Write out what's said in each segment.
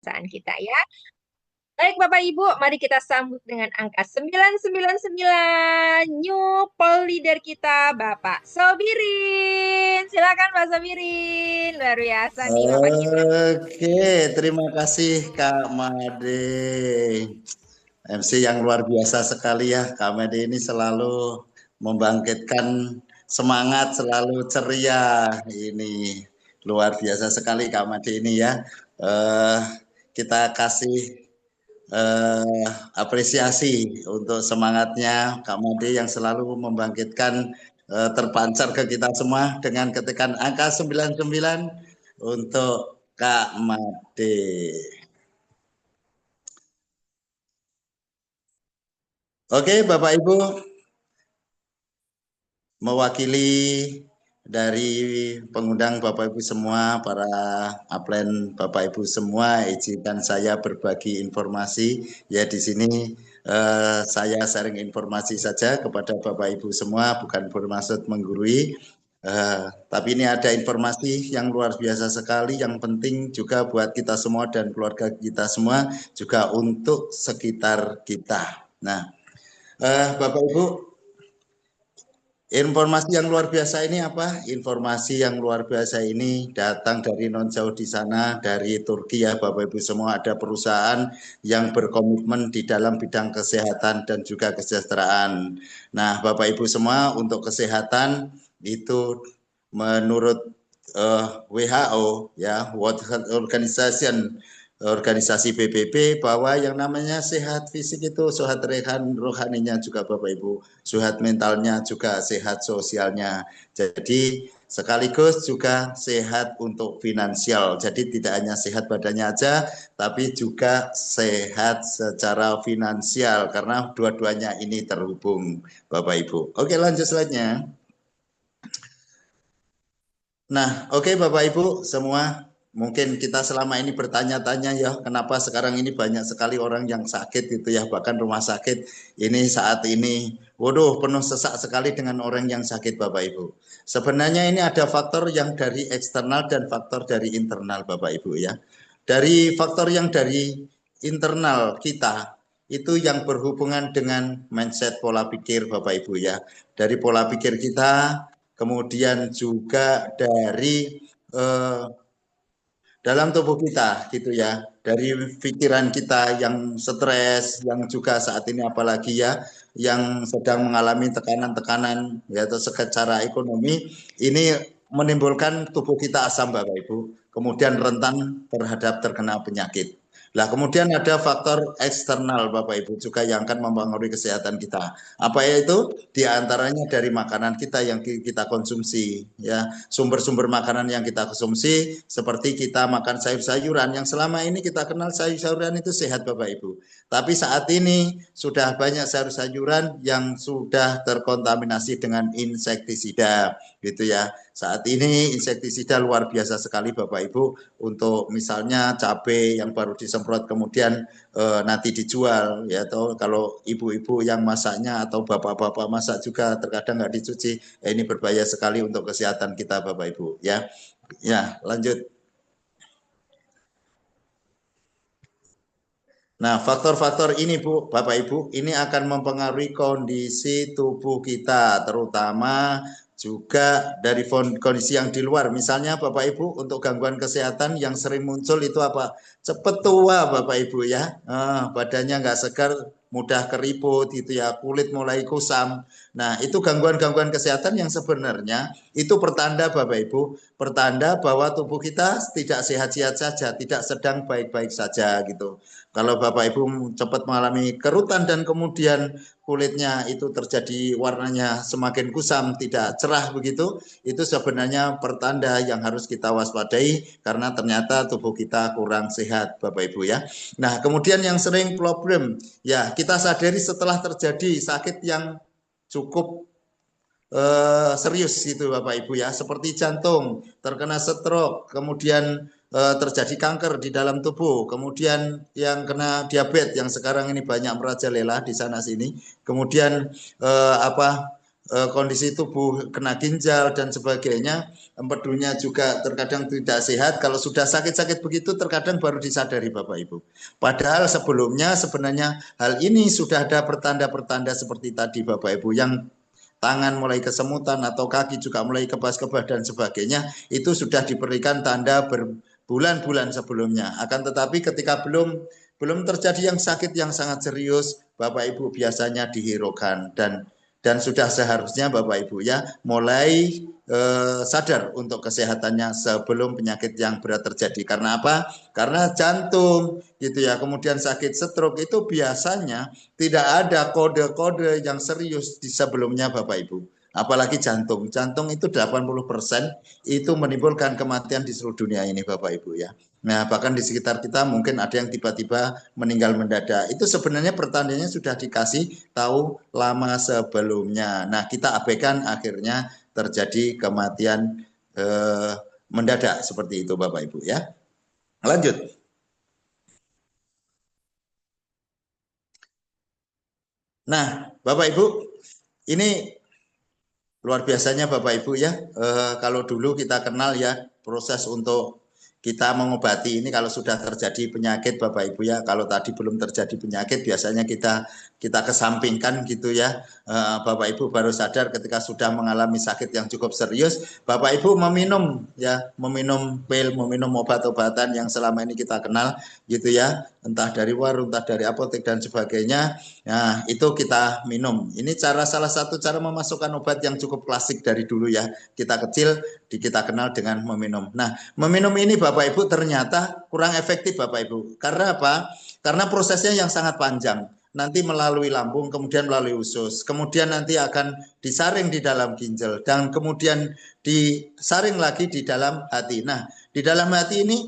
Pekerjaan kita ya. Baik Bapak Ibu, mari kita sambut dengan angka 999. New poll leader kita Bapak Sobirin. Silakan Pak Sobirin. Luar biasa nih Bapak kita. Oke, terima kasih Kak Made. MC yang luar biasa sekali ya. Kak Made ini selalu membangkitkan semangat, selalu ceria. Ini luar biasa sekali Kak Made ini ya. Eh, kita kasih eh, apresiasi untuk semangatnya Kak Made yang selalu membangkitkan terpancar ke kita semua dengan ketikan angka 99 untuk Kak Made. Oke, Bapak Ibu, mewakili dari pengundang Bapak Ibu semua, para upline Bapak Ibu semua, izinkan saya berbagi informasi. Ya di sini saya sharing informasi saja kepada Bapak Ibu semua, bukan bermaksud menggurui. Tapi ini ada informasi yang luar biasa sekali, yang penting juga buat kita semua dan keluarga kita semua, juga untuk sekitar kita. Nah, Bapak Ibu, informasi yang luar biasa ini apa? Informasi yang luar biasa ini datang dari non jauh di sana, dari Turki ya Bapak Ibu semua. Ada perusahaan yang berkomitmen di dalam bidang kesehatan dan juga kesejahteraan. Nah Bapak Ibu semua, untuk kesehatan itu menurut WHO ya, World Health Organization, organisasi PBB, bahwa yang namanya sehat fisik itu sehat rohaninya juga Bapak Ibu, sehat mentalnya juga sehat sosialnya. Jadi sekaligus juga sehat untuk finansial. Jadi tidak hanya sehat badannya aja, tapi juga sehat secara finansial karena dua-duanya ini terhubung Bapak Ibu. Oke, lanjut slide-nya. Nah, oke Bapak Ibu semua, mungkin kita selama ini bertanya-tanya ya, kenapa sekarang ini banyak sekali orang yang sakit gitu ya, bahkan rumah sakit ini saat ini, waduh penuh sesak sekali dengan orang yang sakit Bapak Ibu. Sebenarnya ini ada faktor yang dari eksternal dan faktor dari internal Bapak Ibu ya. Dari faktor yang dari internal kita, itu yang berhubungan dengan mindset pola pikir Bapak Ibu ya. Dari pola pikir kita, kemudian juga dari eh, dalam tubuh kita gitu ya, dari pikiran kita yang stres, yang juga saat ini apalagi ya, yang sedang mengalami tekanan-tekanan ya atau secara ekonomi, ini menimbulkan tubuh kita asam Bapak Ibu, kemudian rentan terhadap terkena penyakit. Nah, kemudian ada faktor eksternal Bapak Ibu juga yang akan mempengaruhi kesehatan kita. Apa itu? Di antaranya dari makanan kita yang kita konsumsi ya, sumber-sumber makanan yang kita konsumsi, seperti kita makan sayur-sayuran yang selama ini kita kenal sayur-sayuran itu sehat Bapak Ibu. Tapi saat ini sudah banyak sayur-sayuran yang sudah terkontaminasi dengan insektisida gitu ya. Saat ini insektisida luar biasa sekali Bapak Ibu, untuk misalnya cabai yang baru disemprot kemudian nanti dijual ya, atau kalau ibu-ibu yang masaknya atau bapak-bapak masak juga terkadang nggak dicuci, ini berbahaya sekali untuk kesehatan kita Bapak Ibu ya. Ya, lanjut. Nah, faktor-faktor ini Bu, Bapak Ibu, ini akan mempengaruhi kondisi tubuh kita, terutama juga dari kondisi yang di luar. Misalnya Bapak Ibu, untuk gangguan kesehatan yang sering muncul itu apa? Cepet tua Bapak Ibu ya, badannya nggak segar, mudah keriput gitu ya, kulit mulai kusam. Nah, itu gangguan-gangguan kesehatan yang sebenarnya itu pertanda Bapak Ibu, pertanda bahwa tubuh kita tidak sehat-sehat saja, tidak sedang baik-baik saja gitu. Kalau Bapak Ibu cepat mengalami kerutan dan kemudian kulitnya itu terjadi warnanya semakin kusam, tidak cerah begitu, itu sebenarnya pertanda yang harus kita waspadai karena ternyata tubuh kita kurang sehat Bapak Ibu ya. Nah, kemudian yang sering problem, ya kita sadari setelah terjadi sakit yang cukup serius itu Bapak Ibu ya, seperti jantung, terkena stroke, kemudian terjadi kanker di dalam tubuh, kemudian yang kena diabetes yang sekarang ini banyak merajalela di sana sini, kemudian apa kondisi tubuh kena ginjal dan sebagainya, empedunya juga terkadang tidak sehat. Kalau sudah sakit-sakit begitu terkadang baru disadari Bapak Ibu. Padahal sebelumnya sebenarnya hal ini sudah ada pertanda-pertanda seperti tadi Bapak Ibu, yang tangan mulai kesemutan atau kaki juga mulai kebas-kebas dan sebagainya, itu sudah diberikan tanda berbulan-bulan sebelumnya. Akan tetapi ketika belum terjadi yang sakit yang sangat serius, Bapak Ibu biasanya dihiraukan, dan sudah seharusnya Bapak Ibu ya mulai sadar untuk kesehatannya sebelum penyakit yang berat terjadi. Karena apa? Karena jantung gitu ya, kemudian sakit stroke itu biasanya tidak ada kode-kode yang serius di sebelumnya Bapak Ibu. Apalagi jantung. Jantung itu 80% itu menimbulkan kematian di seluruh dunia ini Bapak Ibu ya. Nah, bahkan di sekitar kita mungkin ada yang tiba-tiba meninggal mendadak. Itu sebenarnya pertandanya sudah dikasih tahu lama sebelumnya. Nah, kita abaikan, akhirnya terjadi kematian mendadak seperti itu Bapak Ibu ya. Lanjut. Nah, Bapak Ibu, ini luar biasanya Bapak Ibu ya, kalau dulu kita kenal ya proses untuk kita mengobati ini kalau sudah terjadi penyakit Bapak Ibu ya. Kalau tadi belum terjadi penyakit biasanya kita kesampingkan gitu ya. Bapak Ibu baru sadar ketika sudah mengalami sakit yang cukup serius, Bapak Ibu meminum ya, meminum pil, meminum obat-obatan yang selama ini kita kenal gitu ya, entah dari warung, entah dari apotek dan sebagainya. Nah, itu kita minum. Ini salah satu cara memasukkan obat yang cukup klasik dari dulu ya. Kita kecil kita kenal dengan meminum. Nah, meminum ini Bapak Ibu ternyata kurang efektif Bapak Ibu. Karena apa? Karena prosesnya yang sangat panjang. Nanti melalui lambung, kemudian melalui usus, kemudian nanti akan disaring di dalam ginjal, dan kemudian disaring lagi di dalam hati. Nah, di dalam hati ini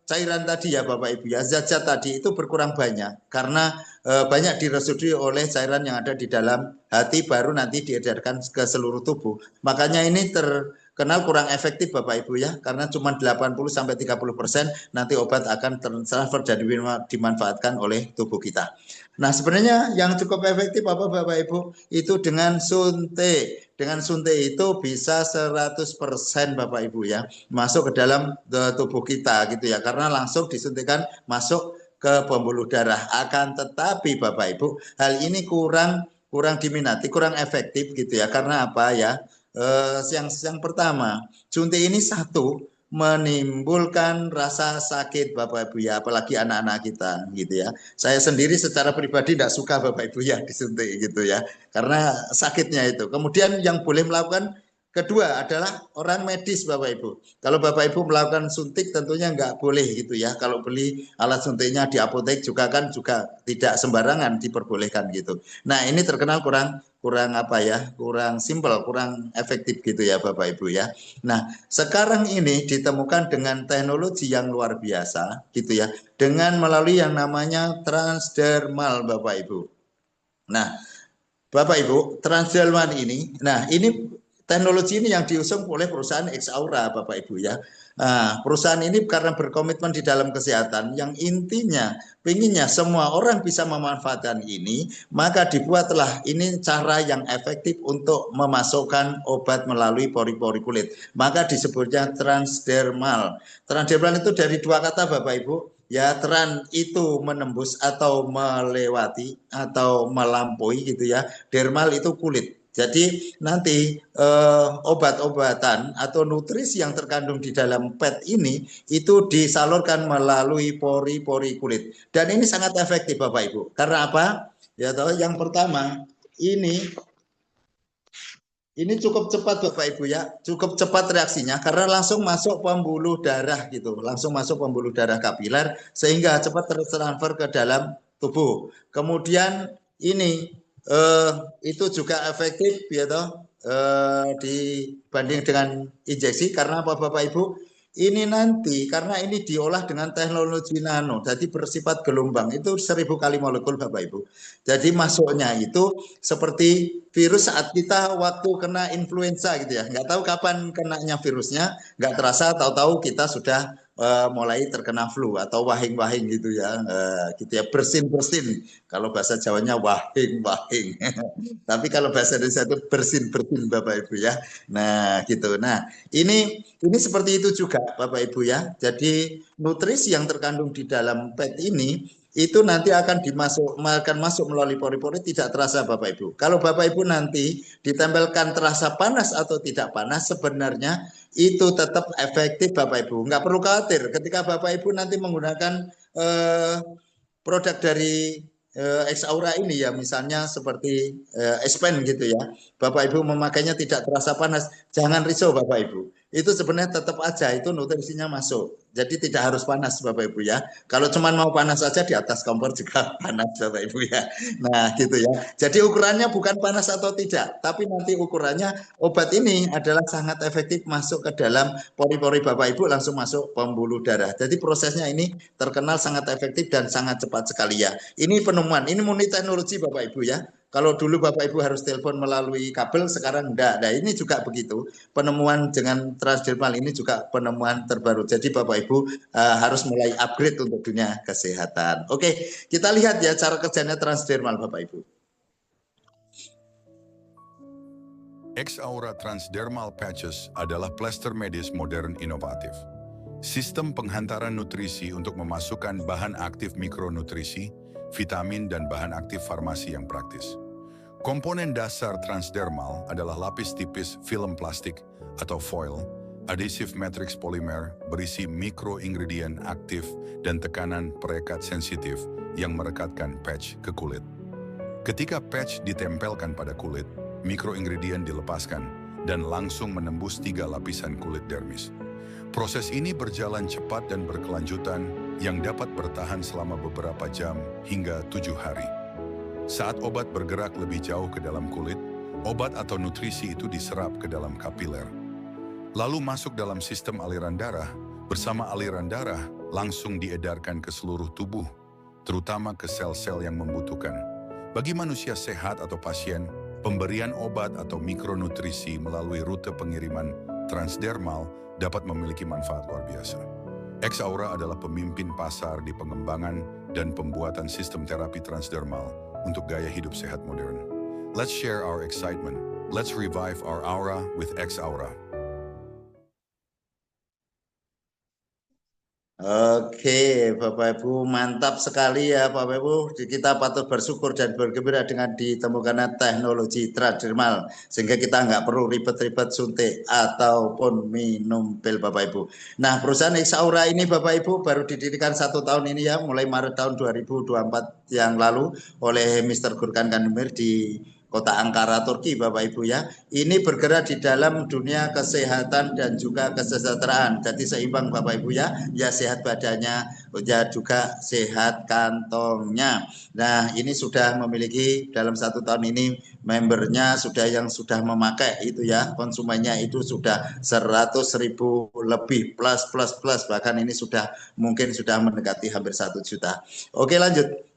cairan tadi ya Bapak Ibu ya, zat-zat tadi itu berkurang banyak karena banyak diresidi oleh cairan yang ada di dalam hati, baru nanti diedarkan ke seluruh tubuh. Makanya ini terkenal kurang efektif Bapak Ibu ya, karena cuma 80-30% nanti obat akan transfer dan dimanfaatkan oleh tubuh kita. Nah, sebenarnya yang cukup efektif apa Bapak Ibu? Itu dengan suntik. Dengan suntik itu bisa 100% Bapak Ibu ya, masuk ke dalam tubuh kita gitu ya, karena langsung disuntikkan masuk ke pembuluh darah. Akan tetapi Bapak Ibu, hal ini kurang diminati, kurang efektif gitu ya. Karena apa ya? Yang pertama, suntik ini satu menimbulkan rasa sakit Bapak Ibu ya, apalagi anak-anak kita gitu ya. Saya sendiri secara pribadi tidak suka Bapak Ibu ya disuntik gitu ya, karena sakitnya itu. Kemudian yang boleh melakukan kedua adalah orang medis Bapak Ibu. Kalau Bapak Ibu melakukan suntik tentunya nggak boleh gitu ya. Kalau beli alat suntiknya di apotek juga kan juga tidak sembarangan diperbolehkan gitu. Nah, ini terkenal kurang apa ya, kurang simpel, kurang efektif gitu ya Bapak Ibu ya. Nah, sekarang ini ditemukan dengan teknologi yang luar biasa gitu ya, dengan melalui yang namanya transdermal Bapak Ibu. Nah, Bapak Ibu, transdermal ini, nah ini teknologi ini yang diusung oleh perusahaan Xaura Bapak Ibu ya. Nah, perusahaan ini karena berkomitmen di dalam kesehatan, yang intinya pinginnya semua orang bisa memanfaatkan ini, maka dibuatlah ini cara yang efektif untuk memasukkan obat melalui pori-pori kulit. Maka disebutnya transdermal. Transdermal itu dari dua kata Bapak Ibu. Ya, tran itu menembus atau melewati atau melampaui gitu ya. Dermal itu kulit. Jadi nanti obat-obatan atau nutrisi yang terkandung di dalam PET ini itu disalurkan melalui pori-pori kulit. Dan ini sangat efektif Bapak Ibu. Karena apa? Ya tahu, yang pertama ini cukup cepat Bapak Ibu ya, cukup cepat reaksinya karena langsung masuk pembuluh darah gitu, langsung masuk pembuluh darah kapiler sehingga cepat tertransfer ke dalam tubuh. Kemudian ini itu juga efektif ya toh, dibanding dengan injeksi. Karena apa Bapak Ibu? Ini nanti karena ini diolah dengan teknologi nano, jadi bersifat gelombang, itu 1000 kali molekul Bapak Ibu. Jadi masuknya itu seperti virus saat kita waktu kena influenza gitu ya, nggak tahu kapan kenanya virusnya, nggak terasa tahu-tahu kita sudah mulai terkena flu atau wahing-wahing gitu ya, gitu ya, bersin-bersin. Kalau bahasa Jawanya wahing-wahing. Tapi kalau bahasa Indonesia itu bersin-bersin Bapak Ibu ya. Nah, gitu. Nah, ini seperti itu juga Bapak Ibu ya. Jadi nutrisi yang terkandung di dalam PET ini itu nanti akan masuk melalui pori-pori tidak terasa Bapak Ibu. Kalau Bapak Ibu nanti ditempelkan terasa panas atau tidak panas, sebenarnya itu tetap efektif Bapak Ibu. Nggak perlu khawatir ketika Bapak Ibu nanti menggunakan produk dari X-Aura ini ya, misalnya seperti S-Pen gitu ya. Bapak Ibu memakainya tidak terasa panas, jangan risau Bapak Ibu. Itu sebenarnya tetap aja itu nutrisinya masuk. Jadi tidak harus panas Bapak Ibu ya. Kalau cuma mau panas saja di atas kompor juga panas Bapak Ibu ya. Nah gitu ya. Jadi ukurannya bukan panas atau tidak, tapi nanti ukurannya obat ini adalah sangat efektif masuk ke dalam pori-pori Bapak Ibu, langsung masuk pembuluh darah. Jadi prosesnya ini terkenal sangat efektif dan sangat cepat sekali ya. Ini penemuan, ini murni teknologi Bapak Ibu ya. Kalau dulu Bapak Ibu harus telepon melalui kabel, sekarang enggak. Nah ini juga begitu. Penemuan dengan transdermal ini juga penemuan terbaru. Jadi Bapak Ibu harus mulai upgrade untuk dunia kesehatan. Oke, kita lihat ya cara kerjanya transdermal Bapak Ibu. X-Aura Transdermal Patches adalah plester medis modern inovatif. Sistem penghantaran nutrisi untuk memasukkan bahan aktif mikronutrisi, vitamin, dan bahan aktif farmasi yang praktis. Komponen dasar transdermal adalah lapis tipis film plastik atau foil, adhesive matrix polimer berisi mikroingredient aktif dan tekanan perekat sensitif yang merekatkan patch ke kulit. Ketika patch ditempelkan pada kulit, mikroingredient dilepaskan dan langsung menembus 3 lapisan kulit dermis. Proses ini berjalan cepat dan berkelanjutan yang dapat bertahan selama beberapa jam hingga 7 hari. Saat obat bergerak lebih jauh ke dalam kulit, obat atau nutrisi itu diserap ke dalam kapiler. Lalu masuk dalam sistem aliran darah, bersama aliran darah langsung diedarkan ke seluruh tubuh, terutama ke sel-sel yang membutuhkan. Bagi manusia sehat atau pasien, pemberian obat atau mikronutrisi melalui rute pengiriman transdermal dapat memiliki manfaat luar biasa. X-Aura adalah pemimpin pasar di pengembangan dan pembuatan sistem terapi transdermal untuk gaya hidup sehat modern. Let's share our excitement. Let's revive our aura with X-Aura. Oke, Bapak Ibu, mantap sekali ya Bapak Ibu. Kita patut bersyukur dan bergembira dengan ditemukannya teknologi transdermal, sehingga kita nggak perlu ribet-ribet suntik ataupun minum pil Bapak Ibu. Nah, perusahaan X-Aura ini Bapak Ibu baru didirikan 1 tahun ini ya, mulai Maret tahun 2024 yang lalu oleh Mr. Gurkan Kandemir di Kota Ankara, Turki, Bapak Ibu ya. Ini bergerak di dalam dunia kesehatan dan juga kesejahteraan. Jadi seimbang Bapak Ibu ya. Ya sehat badannya, ya juga sehat kantongnya. Nah ini sudah memiliki dalam 1 tahun ini membernya sudah yang sudah memakai itu ya. Konsumennya itu sudah 100.000 lebih plus. Bahkan ini sudah mungkin sudah mendekati hampir 1 juta. Oke lanjut.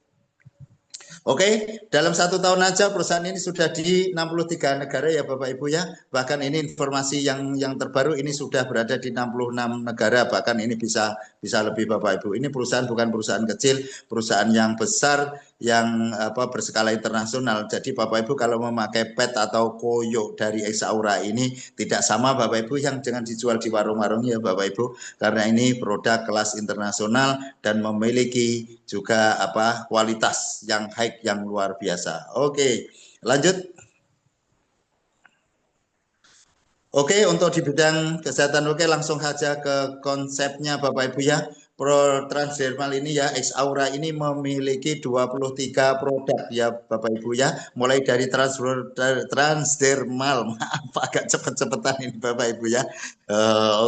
Oke, dalam 1 tahun aja perusahaan ini sudah di 63 negara ya Bapak Ibu ya. Bahkan ini informasi yang terbaru ini sudah berada di 66 negara. Bahkan ini bisa lebih Bapak Ibu. Ini perusahaan bukan perusahaan kecil, perusahaan yang besar yang berskala internasional. Jadi Bapak Ibu kalau memakai PET atau koyo dari X-Aura ini tidak sama Bapak Ibu yang jangan dijual di warung-warung ya Bapak Ibu. Karena ini produk kelas internasional dan memiliki juga kualitas yang high yang luar biasa. Oke, lanjut. Oke, untuk di bidang kesehatan langsung saja ke konsepnya Bapak Ibu ya. Pro transdermal ini ya, X-Aura ini memiliki 23 produk ya Bapak Ibu ya. Mulai dari transdermal, maaf agak cepet-cepetan ini Bapak Ibu ya.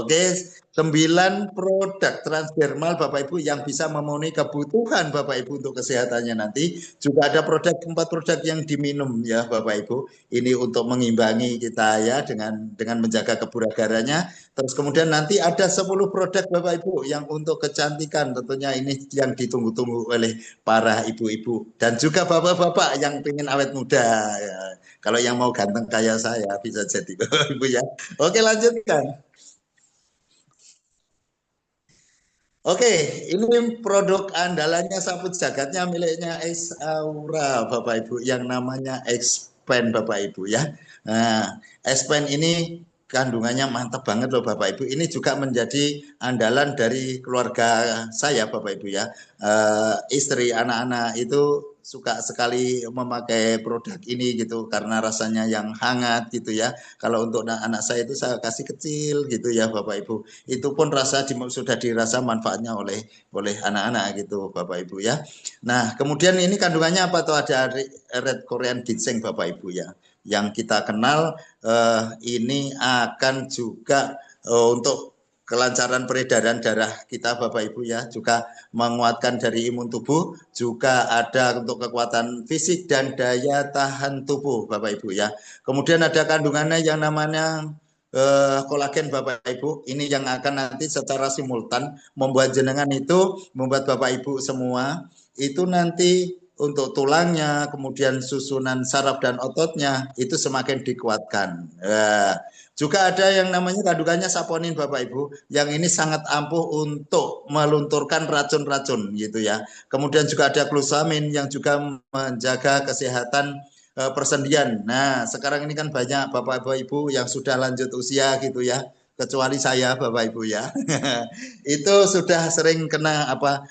Oke, 9 produk transdermal Bapak Ibu yang bisa memenuhi kebutuhan Bapak Ibu untuk kesehatannya nanti. Juga ada 4 produk yang diminum ya Bapak Ibu. Ini untuk mengimbangi kita ya dengan menjaga kebugarannya. Terus kemudian nanti ada 10 produk Bapak Ibu yang untuk kecantikan, tentunya ini yang ditunggu-tunggu oleh para ibu-ibu dan juga bapak-bapak yang pengen awet muda ya. Kalau yang mau ganteng kayak saya bisa jadi Bapak Ibu ya. Oke lanjutkan. Oke, ini produk andalannya sapu jagatnya miliknya Aura Bapak Ibu yang namanya Xpen Bapak Ibu ya. Nah, Xpen ini kandungannya mantap banget loh Bapak Ibu. Ini juga menjadi andalan dari keluarga saya Bapak Ibu ya. Istri anak-anak itu suka sekali memakai produk ini gitu karena rasanya yang hangat gitu ya. Kalau untuk anak saya itu saya kasih kecil gitu ya Bapak Ibu, itu pun sudah dirasa manfaatnya oleh anak-anak gitu Bapak Ibu ya. Nah, kemudian ini kandungannya apa tuh, ada red Korean ginseng Bapak Ibu ya. Yang kita kenal ini akan juga untuk kelancaran peredaran darah kita Bapak Ibu ya, juga menguatkan dari imun tubuh, juga ada untuk kekuatan fisik dan daya tahan tubuh Bapak Ibu ya. Kemudian ada kandungannya yang namanya kolagen Bapak Ibu, ini yang akan nanti secara simultan membuat jenengan itu, membuat Bapak Ibu semua itu nanti untuk tulangnya, kemudian susunan saraf dan ototnya itu semakin dikuatkan. Juga ada yang namanya kandungannya saponin Bapak Ibu, yang ini sangat ampuh untuk melunturkan racun-racun gitu ya. Kemudian juga ada glusamin yang juga menjaga kesehatan persendian. Nah, sekarang ini kan banyak Bapak Ibu yang sudah lanjut usia gitu ya, kecuali saya Bapak Ibu ya. Itu sudah sering kena apa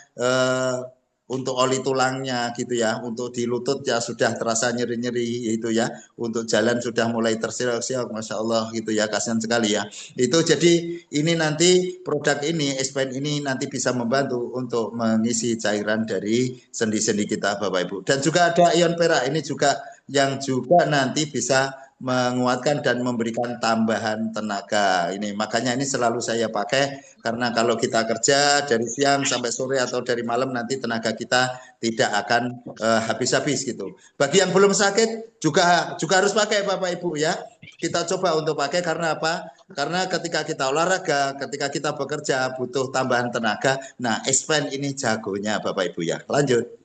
untuk oli tulangnya gitu ya, untuk di lutut ya sudah terasa nyeri-nyeri itu ya, untuk jalan sudah mulai tersiok-siok, Masya Allah gitu ya, kasihan sekali ya. Itu jadi ini nanti produk ini, Xpen ini nanti bisa membantu untuk mengisi cairan dari sendi-sendi kita Bapak Ibu. Dan juga ada ion perak, ini juga yang juga nanti bisa menguatkan dan memberikan tambahan tenaga. Ini makanya ini selalu saya pakai karena kalau kita kerja dari siang sampai sore atau dari malam nanti tenaga kita tidak akan habis-habis gitu. Bagi yang belum sakit juga harus pakai Bapak Ibu ya. Kita coba untuk pakai karena apa? Karena ketika kita olahraga, ketika kita bekerja butuh tambahan tenaga. Nah, Xpen ini jagonya Bapak Ibu ya. Lanjut.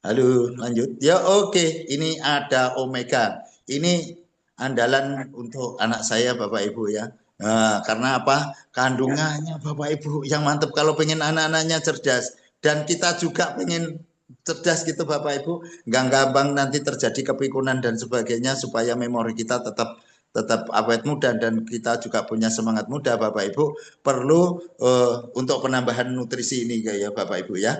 Halo, lanjut. Ya oke, ini ada Omega. Ini andalan untuk anak saya Bapak Ibu ya. Nah, karena apa? Kandungannya Bapak Ibu yang mantap kalau pengen anak-anaknya cerdas dan kita juga pengen cerdas gitu Bapak Ibu, nggak gampang nanti terjadi kepikunan dan sebagainya supaya memori kita tetap tetap awet muda dan kita juga punya semangat muda Bapak Ibu, perlu untuk penambahan nutrisi ini ya Bapak Ibu ya.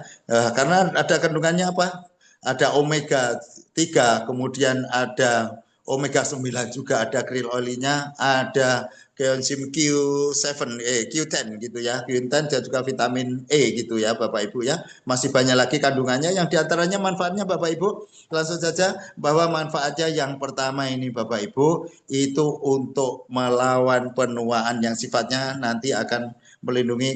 Karena ada kandungannya apa? Ada omega 3, kemudian ada omega 9 juga, ada krill oilnya, ada coenzim Q7, Q10 gitu ya, Q10 dan juga vitamin E gitu ya Bapak Ibu ya. Masih banyak lagi kandungannya yang diantaranya manfaatnya Bapak Ibu. Langsung saja bahwa manfaatnya yang pertama ini Bapak Ibu, itu untuk melawan penuaan yang sifatnya nanti akan melindungi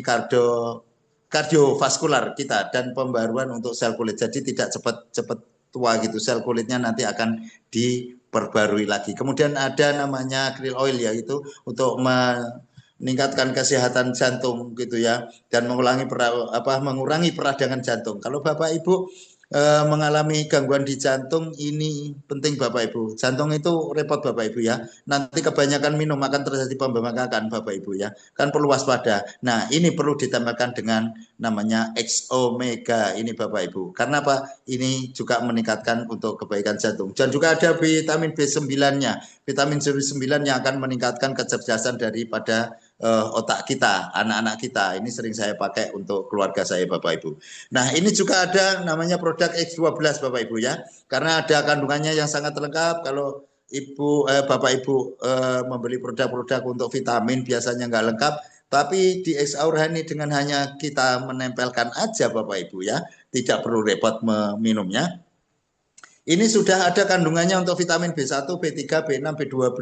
kardiovaskular kita dan pembaruan untuk sel kulit. Jadi tidak cepat-cepat tua gitu. Sel kulitnya nanti akan diperbarui lagi. Kemudian ada namanya krill oil ya, itu untuk meningkatkan kesehatan jantung gitu ya dan mengurangi peradangan jantung. Kalau Bapak Ibu mengalami gangguan di jantung, ini penting Bapak Ibu. Jantung itu repot Bapak Ibu ya. Nanti kebanyakan minum akan terjadi pembengkakan Bapak Ibu ya. Kan perlu waspada. Nah, ini perlu ditambahkan dengan namanya X Omega ini Bapak Ibu. Karena apa? Ini juga meningkatkan untuk kebaikan jantung. Dan juga ada vitamin B9-nya. Vitamin B9 yang akan meningkatkan kecerdasan daripada otak kita, anak-anak kita. Ini sering saya pakai untuk keluarga saya Bapak Ibu. Nah, ini juga ada namanya produk X12 Bapak Ibu ya. Karena ada kandungannya yang sangat lengkap. Kalau Bapak Ibu membeli produk-produk untuk vitamin biasanya nggak lengkap, tapi di X Aura ini dengan hanya kita menempelkan aja Bapak Ibu ya, tidak perlu repot meminumnya. Ini sudah ada kandungannya untuk vitamin B1, B3, B6, B12,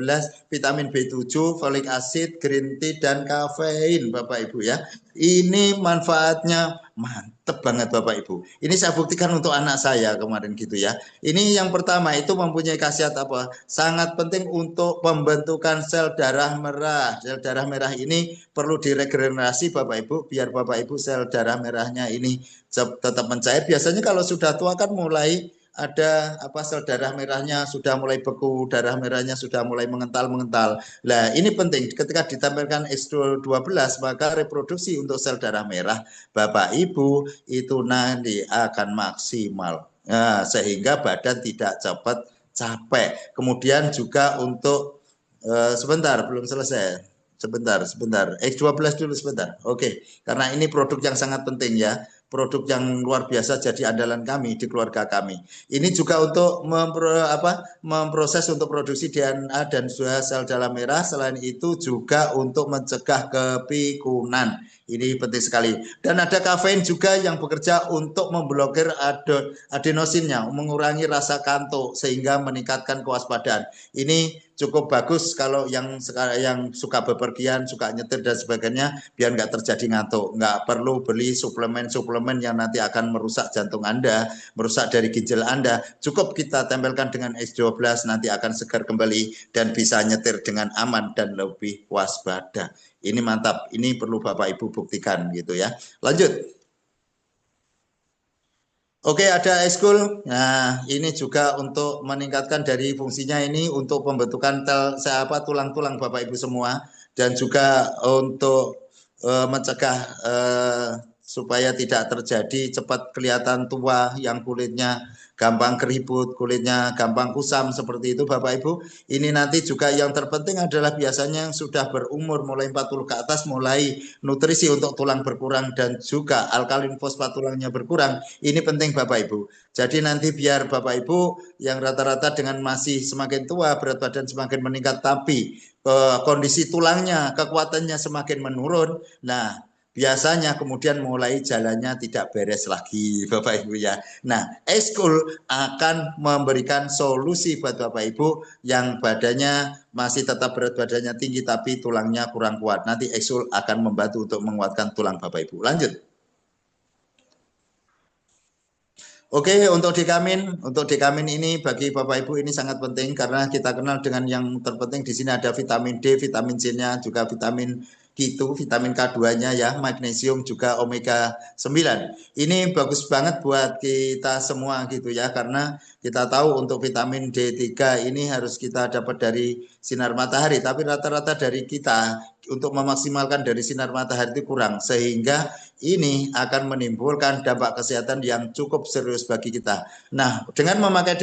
vitamin B7, folic acid, green tea, dan kafein Bapak Ibu ya. Ini manfaatnya mantep banget Bapak Ibu. Ini saya buktikan untuk anak saya kemarin gitu ya. Ini yang pertama itu mempunyai khasiat apa? Sangat penting untuk pembentukan sel darah merah. Sel darah merah ini perlu diregenerasi Bapak Ibu, biar Bapak Ibu sel darah merahnya ini tetap mencair. Biasanya kalau sudah tua kan mulai ada apa sel darah merahnya sudah mulai beku, darah merahnya sudah mulai mengental-mengental. Nah, ini penting ketika ditampilkan X12 maka reproduksi untuk sel darah merah Bapak Ibu itu nanti akan maksimal. Nah, sehingga badan tidak cepat capek. Kemudian juga untuk sebentar belum selesai. Sebentar. X12 dulu sebentar. Oke, karena ini produk yang sangat penting ya. Produk yang luar biasa jadi andalan kami di keluarga kami. Ini juga untuk memproses untuk produksi DNA dan juga sel darah merah. Selain itu juga untuk mencegah kepikunan. Ini penting sekali. Dan ada kafein juga yang bekerja untuk memblokir adenosinnya, mengurangi rasa kantuk sehingga meningkatkan kewaspadaan. Ini cukup bagus kalau yang suka bepergian, suka nyetir dan sebagainya, biar nggak terjadi ngantuk. Nggak perlu beli suplemen-suplemen yang nanti akan merusak jantung Anda, merusak dari ginjal Anda. Cukup kita tempelkan dengan X12, nanti akan segar kembali dan bisa nyetir dengan aman dan lebih waspada. Ini mantap, ini perlu Bapak Ibu buktikan gitu ya. Lanjut. Oke, ada eskul. Nah, ini juga untuk meningkatkan dari fungsinya ini untuk pembentukan tulang-tulang Bapak Ibu semua dan juga untuk mencegah supaya tidak terjadi cepat kelihatan tua yang kulitnya gampang keriput, kulitnya gampang kusam seperti itu Bapak Ibu. Ini nanti juga yang terpenting adalah biasanya yang sudah berumur mulai 40 ke atas mulai nutrisi untuk tulang berkurang dan juga alkalin fosfat tulangnya berkurang. Ini penting Bapak Ibu. Jadi nanti biar Bapak Ibu yang rata-rata dengan masih semakin tua, berat badan semakin meningkat, tapi kondisi tulangnya, kekuatannya semakin menurun. Nah, biasanya kemudian mulai jalannya tidak beres lagi Bapak Ibu ya. Nah, eskul akan memberikan solusi buat Bapak Ibu yang badannya masih tetap berat badannya tinggi tapi tulangnya kurang kuat. Nanti eskul akan membantu untuk menguatkan tulang Bapak Ibu. Lanjut. Oke, untuk dekamin ini bagi Bapak Ibu ini sangat penting karena kita kenal dengan yang terpenting di sini ada vitamin D, vitamin C-nya, juga vitamin K2, vitamin K2-nya ya, magnesium juga omega 9. Ini bagus banget buat kita semua gitu ya karena kita tahu untuk vitamin D3 ini harus kita dapat dari sinar matahari, tapi rata-rata dari kita untuk memaksimalkan dari sinar matahari itu kurang sehingga ini akan menimbulkan dampak kesehatan yang cukup serius bagi kita. Nah, dengan memakai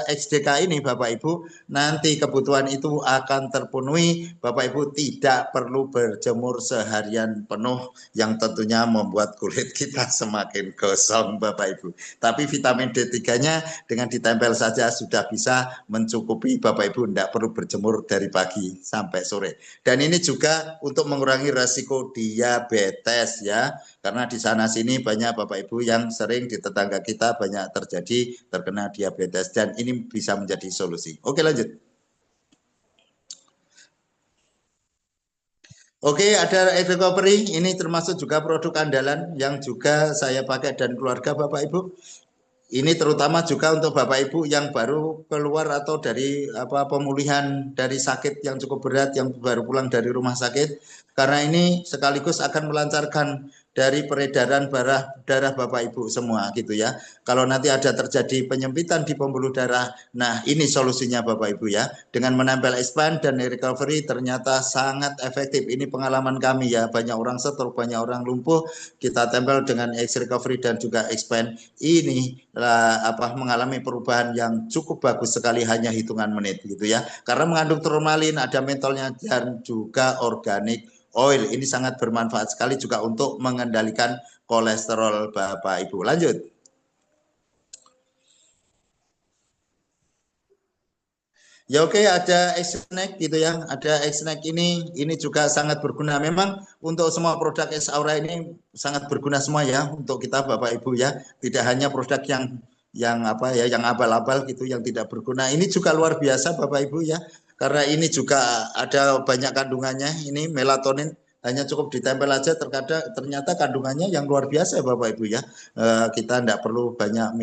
XDK ini Bapak Ibu, nanti kebutuhan itu akan terpenuhi. Bapak Ibu tidak perlu berjemur seharian penuh yang tentunya membuat kulit kita semakin gosong Bapak Ibu. Tapi vitamin D3-nya dengan ditempel saja sudah bisa mencukupi Bapak Ibu, tidak perlu berjemur dari pagi sampai sore. Dan ini juga untuk mengurangi resiko diabetes ya. Karena di sana sini banyak Bapak Ibu yang sering di tetangga kita banyak terkena diabetes dan ini bisa menjadi solusi. Oke, lanjut. Oke, ada Air Recovery, ini termasuk juga produk andalan yang juga saya pakai dan keluarga Bapak Ibu. Ini terutama juga untuk Bapak Ibu yang baru keluar atau dari pemulihan dari sakit yang cukup berat, yang baru pulang dari rumah sakit. Karena ini sekaligus akan melancarkan dari peredaran darah Bapak Ibu semua gitu ya. Kalau nanti ada terjadi penyempitan di pembuluh darah, nah ini solusinya Bapak Ibu ya. Dengan menempel expand dan recovery ternyata sangat efektif. Ini pengalaman kami ya, banyak orang stroke, banyak orang lumpuh, kita tempel dengan X recovery dan juga expand. Ini mengalami perubahan yang cukup bagus sekali hanya hitungan menit gitu ya. Karena mengandung turmalin, ada mentolnya dan juga organik oil. Ini sangat bermanfaat sekali juga untuk mengendalikan kolesterol Bapak Ibu. Lanjut. Ya oke, ada X-Snack gitu ya. Ada X-Snack ini juga sangat berguna. Memang untuk semua produk X-Aura ini sangat berguna semua ya untuk kita Bapak Ibu ya. Tidak hanya produk yang abal-abal gitu yang tidak berguna. Ini juga luar biasa Bapak Ibu ya. Karena ini juga ada banyak kandungannya. Ini melatonin hanya cukup ditempel aja ternyata kandungannya yang luar biasa Bapak Ibu ya. Kita tidak perlu banyak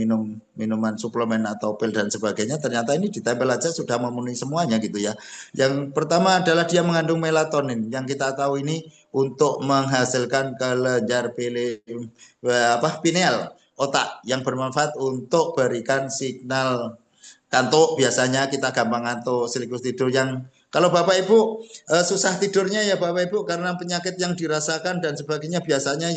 minuman suplemen atau pil dan sebagainya, ternyata ini ditempel aja sudah memenuhi semuanya gitu ya. Yang pertama adalah dia mengandung melatonin yang kita tahu ini untuk menghasilkan kelenjar pineal. otak, yang bermanfaat untuk berikan signal kantuk. Biasanya kita gampang ngantuk, sekaligus tidur. Yang kalau Bapak Ibu susah tidurnya ya Bapak Ibu karena penyakit yang dirasakan dan sebagainya, biasanya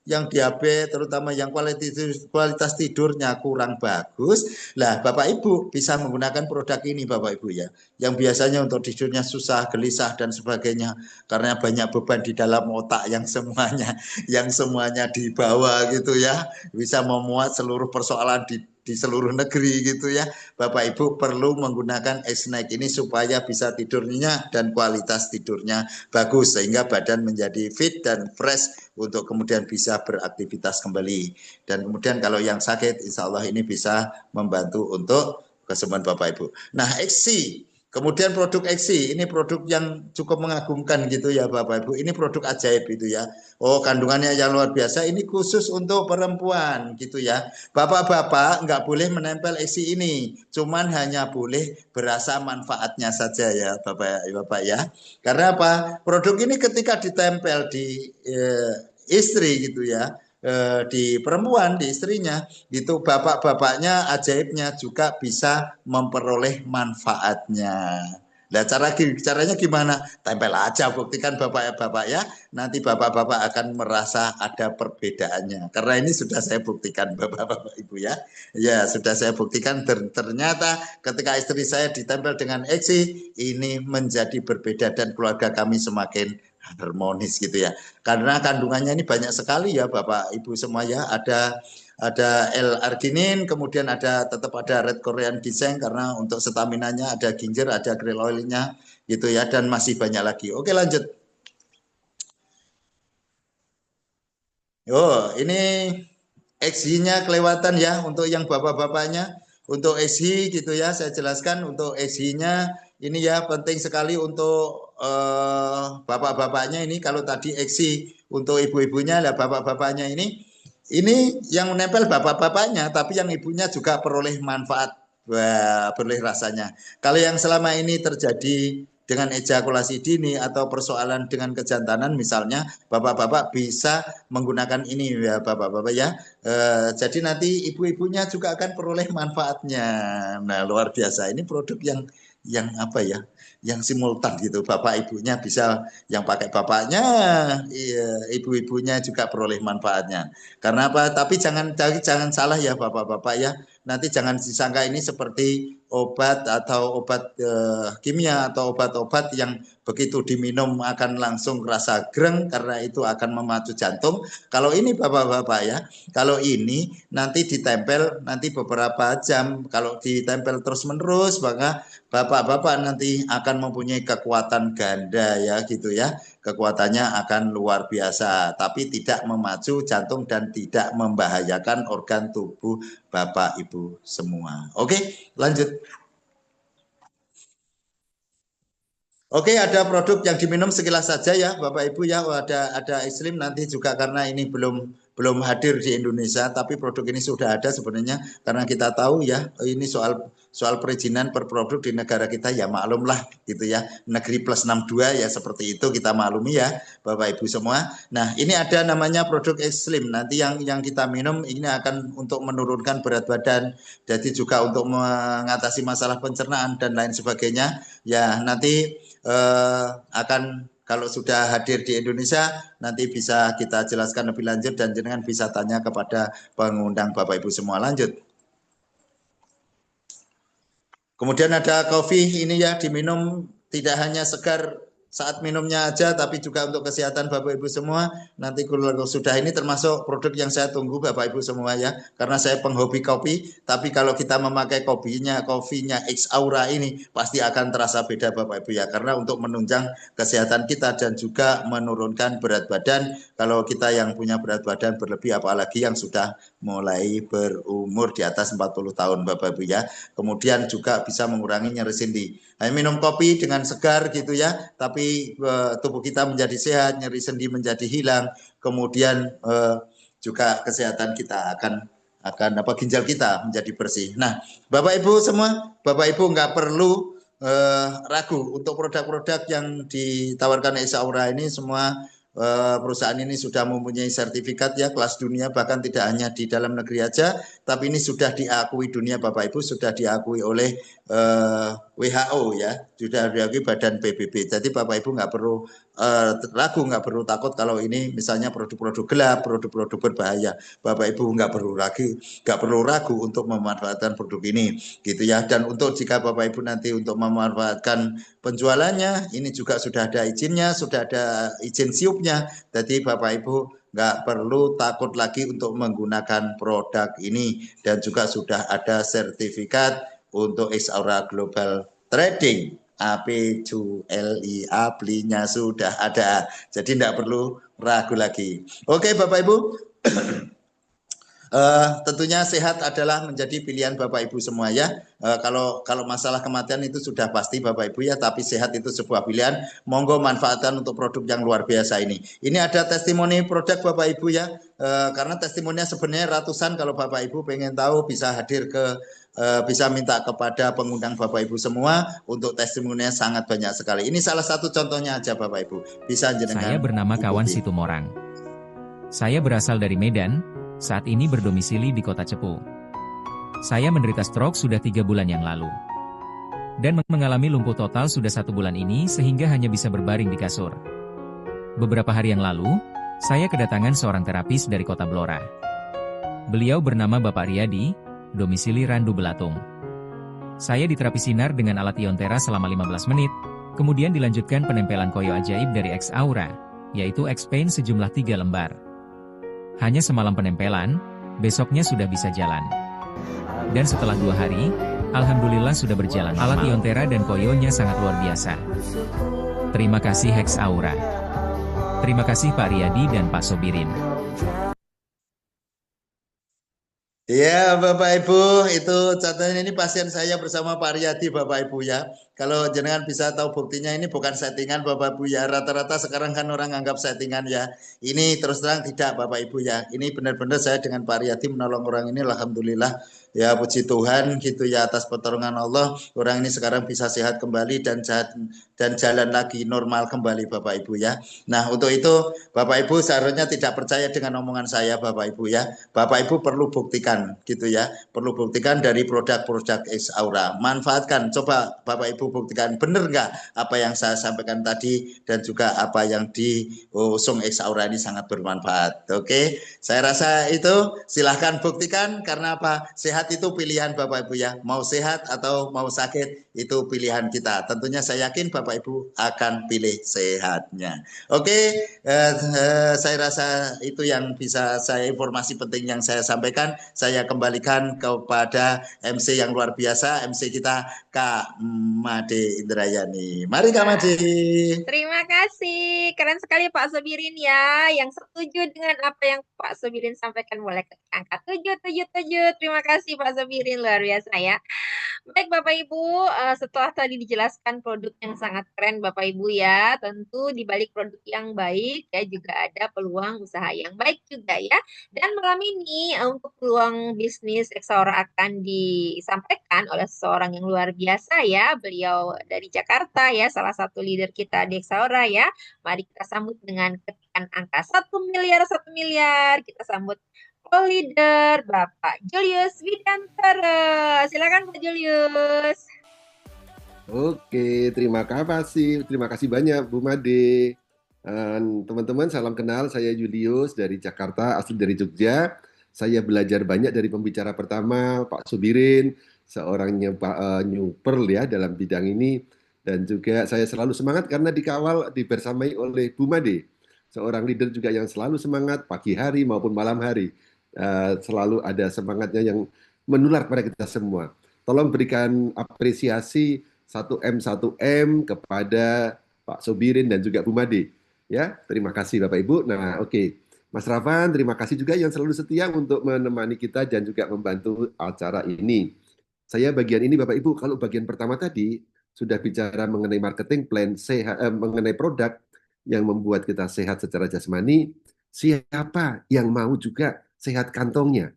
yang diabetes, terutama yang kualitas tidurnya kurang bagus. Lah Bapak Ibu bisa menggunakan produk ini Bapak Ibu ya, yang biasanya untuk tidurnya susah, gelisah dan sebagainya karena banyak beban di dalam otak yang semuanya dibawa gitu ya, bisa memuat seluruh persoalan di seluruh negeri gitu ya. Bapak Ibu perlu menggunakan snack ini supaya bisa tidur nyenyak dan kualitas tidurnya bagus sehingga badan menjadi fit dan fresh untuk kemudian bisa beraktivitas kembali. Dan kemudian kalau yang sakit insya Allah ini bisa membantu untuk kesembuhan Bapak Ibu. Nah, Eksi, kemudian produk Eksi, ini produk yang cukup mengagumkan gitu ya Bapak Ibu. Ini produk ajaib itu ya. Oh, kandungannya yang luar biasa, ini khusus untuk perempuan gitu ya. Bapak-bapak nggak boleh menempel Eksi ini, cuman hanya boleh berasa manfaatnya saja ya Bapak ya. Karena apa? Produk ini ketika ditempel di istri gitu ya, di perempuan, di istrinya, gitu bapak-bapaknya ajaibnya juga bisa memperoleh manfaatnya. Nah, caranya gimana? Tempel aja, buktikan bapak-bapak ya. Nanti bapak-bapak akan merasa ada perbedaannya. Karena ini sudah saya buktikan bapak-bapak ibu ya. Ya, sudah saya buktikan ternyata ketika istri saya ditempel dengan Eksi, ini menjadi berbeda dan keluarga kami semakin harmonis gitu ya. Karena kandungannya ini banyak sekali ya Bapak Ibu semua ya. Ada L-arginin, kemudian tetap ada red Korean ginseng karena untuk staminanya, ada ginger, ada krill oilnya gitu ya, dan masih banyak lagi. Oke, lanjut. Oh, ini XI-nya kelewatan ya untuk yang bapak-bapaknya. Untuk XI gitu ya, saya jelaskan untuk XI-nya ini ya penting sekali untuk bapak-bapaknya ini. Kalau tadi XI untuk ibu-ibunya, lah bapak-bapaknya ini yang menempel bapak-bapaknya, tapi yang ibunya juga peroleh manfaat, peroleh rasanya. Kalau yang selama ini terjadi dengan ejakulasi dini atau persoalan dengan kejantanan misalnya, bapak-bapak bisa menggunakan ini ya bapak-bapak ya. Jadi nanti ibu-ibunya juga akan peroleh manfaatnya. Nah, luar biasa. Ini produk yang apa ya? Yang simultan gitu. Bapak ibunya bisa, yang pakai bapaknya, ibu-ibunya juga peroleh manfaatnya. Karena apa? Tapi jangan salah ya bapak-bapak ya. Nanti jangan disangka ini seperti obat atau obat kimia atau obat-obat yang begitu diminum akan langsung rasa greng karena itu akan memacu jantung. Kalau ini bapak-bapak ya, kalau ini nanti ditempel nanti beberapa jam, kalau ditempel terus-menerus maka bapak-bapak nanti akan mempunyai kekuatan ganda ya gitu ya. Kekuatannya akan luar biasa, tapi tidak memacu jantung dan tidak membahayakan organ tubuh Bapak Ibu semua. Oke, lanjut. Oke, ada produk yang diminum sekilas saja ya Bapak Ibu ya. Ada Islim nanti juga karena ini belum hadir di Indonesia, tapi produk ini sudah ada sebenarnya karena kita tahu ya ini soal perizinan per produk di negara kita ya maklumlah gitu ya. Negeri plus 62 ya seperti itu kita maklumi ya Bapak Ibu semua. Nah, ini ada namanya produk Islim. Nanti yang kita minum ini akan untuk menurunkan berat badan, jadi juga untuk mengatasi masalah pencernaan dan lain sebagainya. Ya, nanti akan kalau sudah hadir di Indonesia nanti bisa kita jelaskan lebih lanjut dan jangan bisa tanya kepada pengundang Bapak Ibu semua. Lanjut. Kemudian ada kopi ini ya diminum tidak hanya segar saat minumnya aja tapi juga untuk kesehatan Bapak Ibu semua. Nanti kalau sudah ini termasuk produk yang saya tunggu Bapak Ibu semua ya. Karena saya penghobi kopi, tapi kalau kita memakai kopinya X Aura ini pasti akan terasa beda Bapak Ibu ya. Karena untuk menunjang kesehatan kita dan juga menurunkan berat badan. Kalau kita yang punya berat badan berlebih apalagi yang sudah mulai berumur di atas 40 tahun Bapak Ibu ya. Kemudian juga bisa mengurangi nyeri sendi. Nah, minum kopi dengan segar gitu ya, tapi tubuh kita menjadi sehat, nyeri sendi menjadi hilang, kemudian juga kesehatan kita akan ginjal kita menjadi bersih. Nah, Bapak Ibu semua, Bapak Ibu nggak perlu ragu untuk produk-produk yang ditawarkan Esa Aura ini semua perusahaan ini sudah mempunyai sertifikat ya kelas dunia, bahkan tidak hanya di dalam negeri aja, tapi ini sudah diakui dunia Bapak Ibu, sudah diakui oleh WHO ya, sudah diakui Badan PBB. Jadi Bapak Ibu nggak perlu ragu, nggak perlu takut kalau ini misalnya produk-produk gelap, produk-produk berbahaya. Bapak Ibu nggak perlu ragu untuk memanfaatkan produk ini, gitu ya. Dan untuk jika Bapak Ibu nanti untuk memanfaatkan penjualannya, ini juga sudah ada izinnya, sudah ada izin siupnya. Jadi Bapak Ibu nggak perlu takut lagi untuk menggunakan produk ini, dan juga sudah ada sertifikat untuk X-Aura Global Trading. AP2LI APLI-nya sudah ada, jadi tidak perlu ragu lagi. Oke Bapak Ibu, tentunya sehat adalah menjadi pilihan Bapak Ibu semua ya. Kalau masalah kematian itu sudah pasti Bapak Ibu ya, tapi sehat itu sebuah pilihan. Monggo manfaatkan untuk produk yang luar biasa ini. Ini ada testimoni produk Bapak Ibu ya, karena testimoninya sebenarnya ratusan. Kalau Bapak Ibu pengen tahu bisa hadir ke bisa minta kepada pengundang Bapak Ibu semua, untuk testimoninya sangat banyak sekali. Ini salah satu contohnya aja Bapak Ibu. Bisa jenengan. Saya bernama Kawan Situmorang. Saya berasal dari Medan, saat ini berdomisili di Kota Cepu. Saya menderita stroke sudah 3 bulan yang lalu. Dan mengalami lumpuh total sudah 1 bulan ini sehingga hanya bisa berbaring di kasur. Beberapa hari yang lalu, saya kedatangan seorang terapis dari Kota Blora. Beliau bernama Bapak Riyadi, domisili Randu Belatung. Saya diterapi sinar dengan alat Iontera selama 15 menit, kemudian dilanjutkan penempelan koyo ajaib dari X-Aura, yaitu X-Pain sejumlah 3 lembar. Hanya semalam penempelan, besoknya sudah bisa jalan. Dan setelah 2 hari, alhamdulillah sudah berjalan. Alat Iontera dan koyonya sangat luar biasa. Terima kasih X-Aura. Terima kasih Pak Riyadi dan Pak Sobirin. Ya Bapak Ibu, itu contohnya ini pasien saya bersama Pak Riyadi Bapak Ibu ya. Kalau jenengan bisa tahu buktinya, ini bukan settingan Bapak Ibu ya. Rata-rata sekarang kan orang anggap settingan ya. Ini terus terang tidak Bapak Ibu ya. Ini benar-benar saya dengan Pak Riyadi menolong orang ini, alhamdulillah. Ya puji Tuhan gitu ya, atas pertolongan Allah, orang ini sekarang bisa sehat kembali dan jalan lagi normal kembali Bapak Ibu ya. Nah untuk itu Bapak Ibu seharusnya tidak percaya dengan omongan saya Bapak Ibu ya. Bapak Ibu perlu buktikan gitu ya, perlu buktikan dari produk-produk X-Aura. Manfaatkan, coba Bapak Ibu buktikan benar nggak apa yang saya sampaikan tadi, dan juga apa yang diusung X-Aura ini sangat bermanfaat. Oke, saya rasa itu silahkan buktikan, karena apa? Sehat itu pilihan Bapak Ibu ya. Mau sehat atau mau sakit itu pilihan kita. Tentunya saya yakin Bapak Ibu akan pilih sehatnya. Oke, saya rasa itu yang bisa saya, informasi penting yang saya sampaikan. Saya kembalikan kepada MC yang luar biasa, MC kita Kak Made Indrayani. Mari Kak Made. Terima kasih, keren sekali Pak Sobirin ya. Yang setuju dengan apa yang Pak Sobirin sampaikan boleh ketik angka 777. Terima kasih Pak Sobirin, luar biasa ya. Baik Bapak Ibu, setelah tadi dijelaskan produk yang sangat keren Bapak Ibu ya, tentu di balik produk yang baik ya juga ada peluang usaha yang baik juga ya. Dan malam ini untuk peluang bisnis X-Aura akan disampaikan oleh seseorang yang luar biasa ya. Beliau dari Jakarta ya, salah satu leader kita di X-Aura ya. Mari kita sambut dengan ketikan angka 1 miliar. Kita sambut co-leader Bapak Julius Widantara. Silakan Pak Julius. Oke, terima kasih. Terima kasih banyak Bu Made. Teman-teman, salam kenal. Saya Julius dari Jakarta, asli dari Jogja. Saya belajar banyak dari pembicara pertama, Pak Sobirin, seorang nyuper ya dalam bidang ini. Dan juga saya selalu semangat karena dikawal, dibersamai oleh Bu Made, seorang leader juga yang selalu semangat pagi hari maupun malam hari. Selalu ada semangatnya yang menular pada kita semua. Tolong berikan apresiasi 1M 1M kepada Pak Sobirin dan juga Bu Made. Ya, terima kasih Bapak Ibu. Nah, oke. Mas Rafan, terima kasih juga yang selalu setia untuk menemani kita dan juga membantu acara ini. Saya bagian ini Bapak Ibu, kalau bagian pertama tadi sudah bicara mengenai marketing plan, mengenai produk yang membuat kita sehat secara jasmani, siapa yang mau juga sehat kantongnya?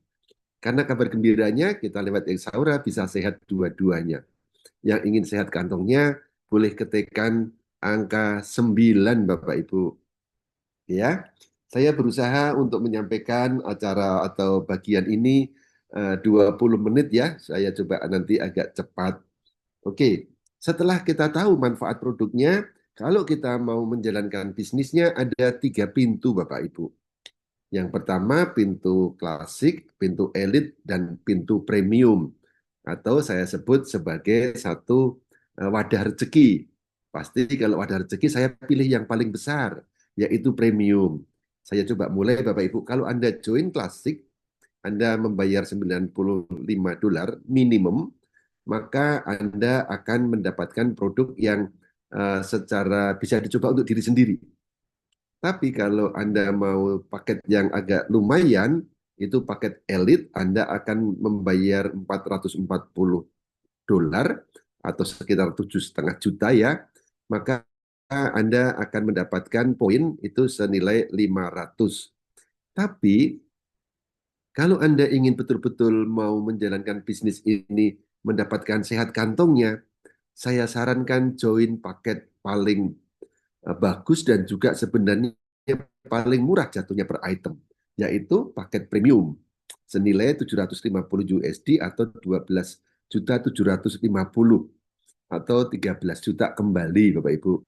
Karena kabar gembiranya kita lewat X-Aura bisa sehat dua-duanya. Yang ingin sehat kantongnya boleh ketikkan angka 9 Bapak Ibu. Ya, saya berusaha untuk menyampaikan acara atau bagian ini 20 menit ya. Saya coba nanti agak cepat. Oke, setelah kita tahu manfaat produknya, kalau kita mau menjalankan bisnisnya ada 3 pintu Bapak Ibu. Yang pertama pintu klasik, pintu elit, dan pintu premium. Atau saya sebut sebagai satu wadah rezeki. Pasti kalau wadah rezeki saya pilih yang paling besar, yaitu premium. Saya coba mulai Bapak Ibu, kalau Anda join klasik, Anda membayar $95 minimum, maka Anda akan mendapatkan produk yang secara bisa dicoba untuk diri sendiri. Tapi kalau Anda mau paket yang agak lumayan, itu paket elit, Anda akan membayar $440 atau sekitar 7,5 juta ya. Maka Anda akan mendapatkan poin itu senilai 500. Tapi kalau Anda ingin betul-betul mau menjalankan bisnis ini mendapatkan sehat kantongnya, saya sarankan join paket paling bagus dan juga sebenarnya paling murah jatuhnya per item, yaitu paket premium senilai $750 atau 12.750 atau 13 juta kembali Bapak Ibu.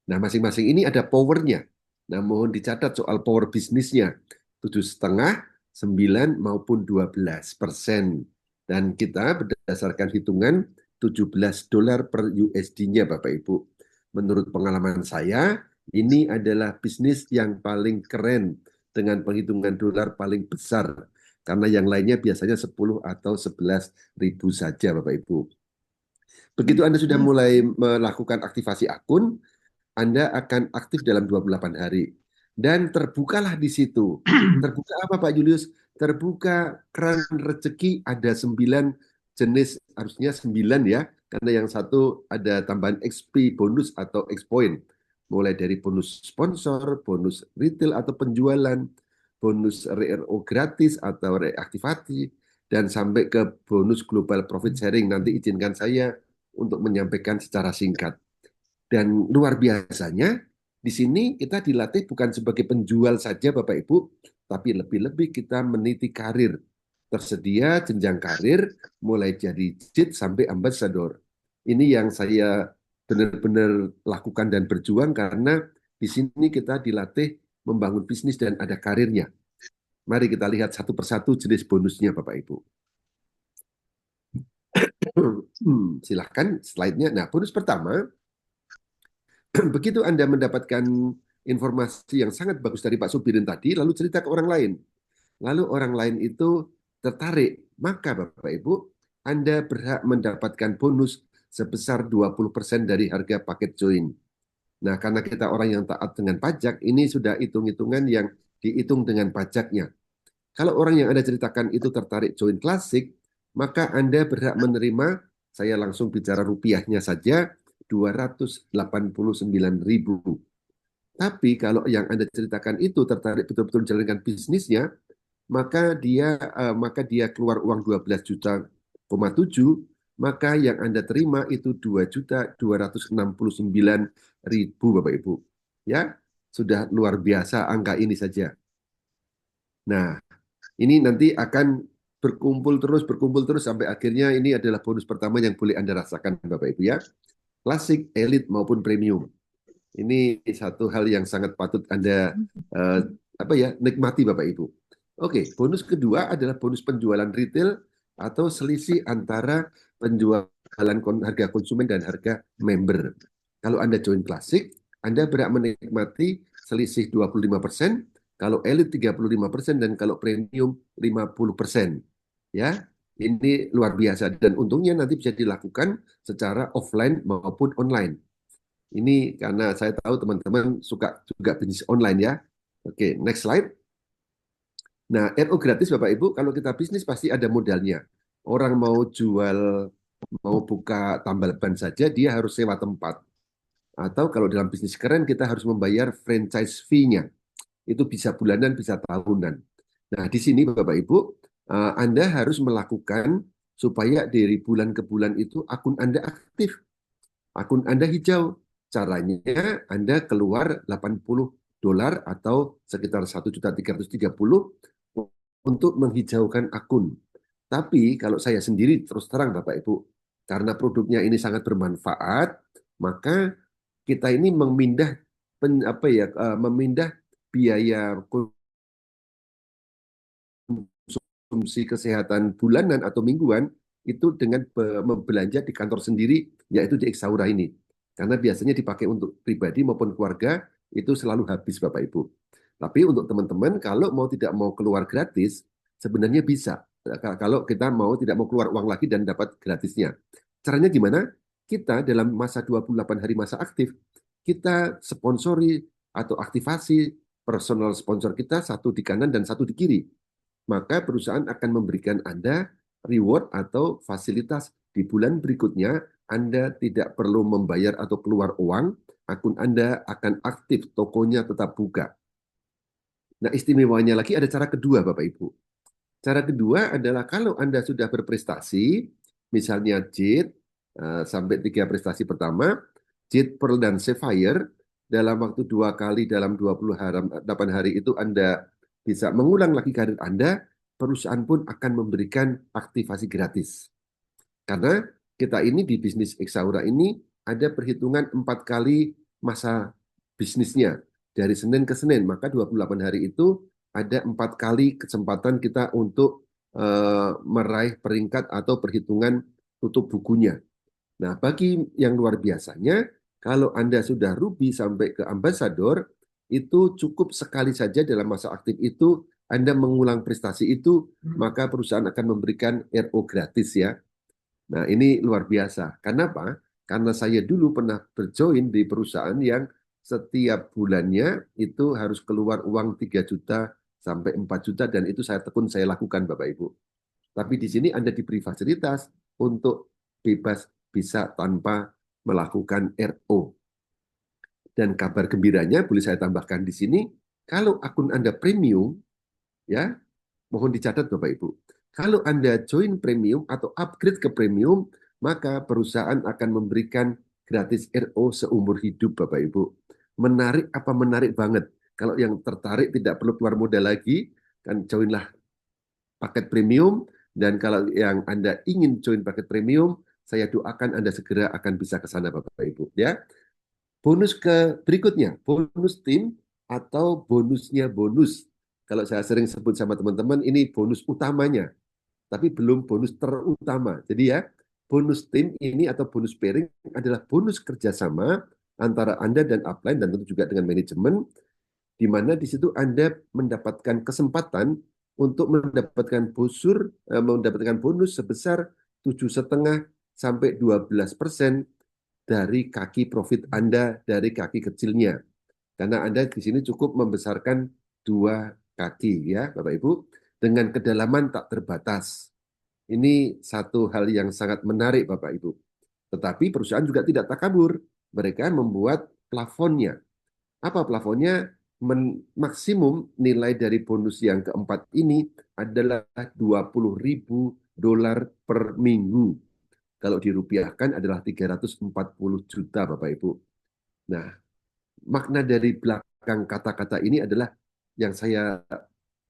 Nah, masing-masing ini ada powernya. Nah, mohon dicatat soal power bisnisnya. 7,5, 9 maupun 12%. Dan kita berdasarkan hitungan $17 per USD-nya Bapak Ibu. Menurut pengalaman saya, ini adalah bisnis yang paling keren dengan penghitungan dolar paling besar. Karena yang lainnya biasanya 10 atau 11 ribu saja Bapak Ibu. Begitu Anda sudah mulai melakukan aktivasi akun, Anda akan aktif dalam 28 hari. Dan terbukalah di situ. Terbuka apa Pak Julius? Terbuka keran rezeki ada 9 jenis, harusnya 9 ya, karena yang satu ada tambahan XP bonus atau X point. Mulai dari bonus sponsor, bonus retail atau penjualan, bonus RRO gratis atau reaktivasi, dan sampai ke bonus global profit sharing. Nanti izinkan saya untuk menyampaikan secara singkat. Dan luar biasanya, di sini kita dilatih bukan sebagai penjual saja Bapak Ibu, tapi lebih-lebih kita meniti karir. Tersedia jenjang karir, mulai jadi JIT sampai ambassador. Ini yang saya benar-benar lakukan dan berjuang karena di sini kita dilatih membangun bisnis dan ada karirnya. Mari kita lihat satu persatu jenis bonusnya Bapak Ibu. Silahkan slide-nya. Nah, bonus pertama, begitu Anda mendapatkan informasi yang sangat bagus dari Pak Subirin tadi, lalu cerita ke orang lain. Lalu orang lain itu tertarik, maka Bapak Ibu, Anda berhak mendapatkan bonus sebesar 20% dari harga paket join. Nah, karena kita orang yang taat dengan pajak, ini sudah hitung-hitungan yang dihitung dengan pajaknya. Kalau orang yang Anda ceritakan itu tertarik join klasik, maka Anda berhak menerima, saya langsung bicara rupiahnya saja, 289.000. Tapi kalau yang Anda ceritakan itu tertarik betul-betul menjalankan bisnisnya, maka dia keluar uang 12,7 juta, maka yang Anda terima itu 2.269.000 Bapak Ibu. Ya, sudah luar biasa angka ini saja. Nah, ini nanti akan berkumpul terus sampai akhirnya ini adalah bonus pertama yang boleh Anda rasakan Bapak Ibu ya. Klasik, elit maupun premium. Ini satu hal yang sangat patut Anda nikmati Bapak Ibu. Oke, bonus kedua adalah bonus penjualan retail atau selisih antara penjualan harga konsumen dan harga member. Kalau Anda join klasik, Anda berhak menikmati selisih 25%, kalau elit 35%, dan kalau premium 50%. Ya, ini luar biasa dan untungnya nanti bisa dilakukan secara offline maupun online. Ini karena saya tahu teman-teman suka juga bisnis online ya. Oke, next slide. Nah, RO gratis Bapak Ibu, kalau kita bisnis pasti ada modalnya. Orang mau jual, mau buka tambal ban saja, dia harus sewa tempat. Atau kalau dalam bisnis keren, kita harus membayar franchise fee-nya. Itu bisa bulanan, bisa tahunan. Nah, di sini Bapak Ibu, Anda harus melakukan supaya dari bulan ke bulan itu akun Anda aktif. Akun Anda hijau. Caranya Anda keluar 80 dolar atau sekitar 1.330.000 untuk menghijaukan akun. Tapi kalau saya sendiri terus terang Bapak Ibu, karena produknya ini sangat bermanfaat, maka kita ini memindah biaya konsumsi kesehatan bulanan atau mingguan itu dengan belanja di kantor sendiri, yaitu di Exaura ini. Karena biasanya dipakai untuk pribadi maupun keluarga, itu selalu habis Bapak Ibu. Tapi untuk teman-teman, kalau tidak mau keluar gratis, sebenarnya bisa. Kalau kita tidak mau keluar uang lagi dan dapat gratisnya. Caranya gimana? Kita dalam masa 28 hari masa aktif, kita sponsori atau aktivasi personal sponsor kita, satu di kanan dan satu di kiri. Maka perusahaan akan memberikan Anda reward atau fasilitas di bulan berikutnya. Anda tidak perlu membayar atau keluar uang, akun Anda akan aktif, tokonya tetap buka. Nah, istimewanya lagi ada cara kedua, Bapak Ibu. Cara kedua adalah kalau Anda sudah berprestasi, misalnya JIT, sampai 3 prestasi pertama, JIT, Pearl, dan Sapphire, dalam waktu 2 kali dalam 28 hari itu Anda bisa mengulang lagi karir Anda, perusahaan pun akan memberikan aktivasi gratis. Karena kita ini di bisnis Exaura ini ada perhitungan 4 kali masa bisnisnya. Dari Senin ke Senin, maka 28 hari itu ada 4 kali kesempatan kita untuk meraih peringkat atau perhitungan tutup bukunya. Nah, bagi yang luar biasanya, kalau Anda sudah ruby sampai ke ambasador, itu cukup sekali saja dalam masa aktif itu, Anda mengulang prestasi itu, maka perusahaan akan memberikan RO gratis ya. Nah, ini luar biasa. Kenapa? Karena saya dulu pernah berjoin di perusahaan yang setiap bulannya itu harus keluar uang 3 juta sampai 4 juta, dan itu saya tekun saya lakukan, Bapak Ibu. Tapi di sini Anda diberi fasilitas untuk bebas bisa tanpa melakukan RO. Dan kabar gembiranya boleh saya tambahkan di sini, kalau akun Anda premium, ya, mohon dicatat Bapak Ibu. Kalau Anda join premium atau upgrade ke premium, maka perusahaan akan memberikan gratis RO seumur hidup Bapak Ibu. Menarik apa menarik banget. Kalau yang tertarik tidak perlu keluar modal lagi, kan joinlah paket premium. Dan kalau yang Anda ingin join paket premium, saya doakan Anda segera akan bisa ke sana Bapak Ibu. Ya. Bonus berikutnya, bonus tim atau bonusnya bonus. Kalau saya sering sebut sama teman-teman, ini bonus utamanya, tapi belum bonus terutama. Jadi ya, bonus tim ini atau bonus pairing adalah bonus kerjasama antara Anda dan upline dan tentu juga dengan manajemen, di mana di situ Anda mendapatkan kesempatan untuk mendapatkan bonus sebesar 7,5 sampai 12% dari kaki profit Anda, dari kaki kecilnya. Karena Anda di sini cukup membesarkan 2 kaki ya Bapak Ibu, dengan kedalaman tak terbatas. Ini satu hal yang sangat menarik Bapak Ibu. Tetapi perusahaan juga tidak takabur. Mereka membuat plafonnya. Apa plafonnya? Maksimum nilai dari bonus yang keempat ini adalah $20.000 per minggu. Kalau dirupiahkan adalah 340 juta Bapak Ibu. Nah, makna dari belakang kata-kata ini adalah yang saya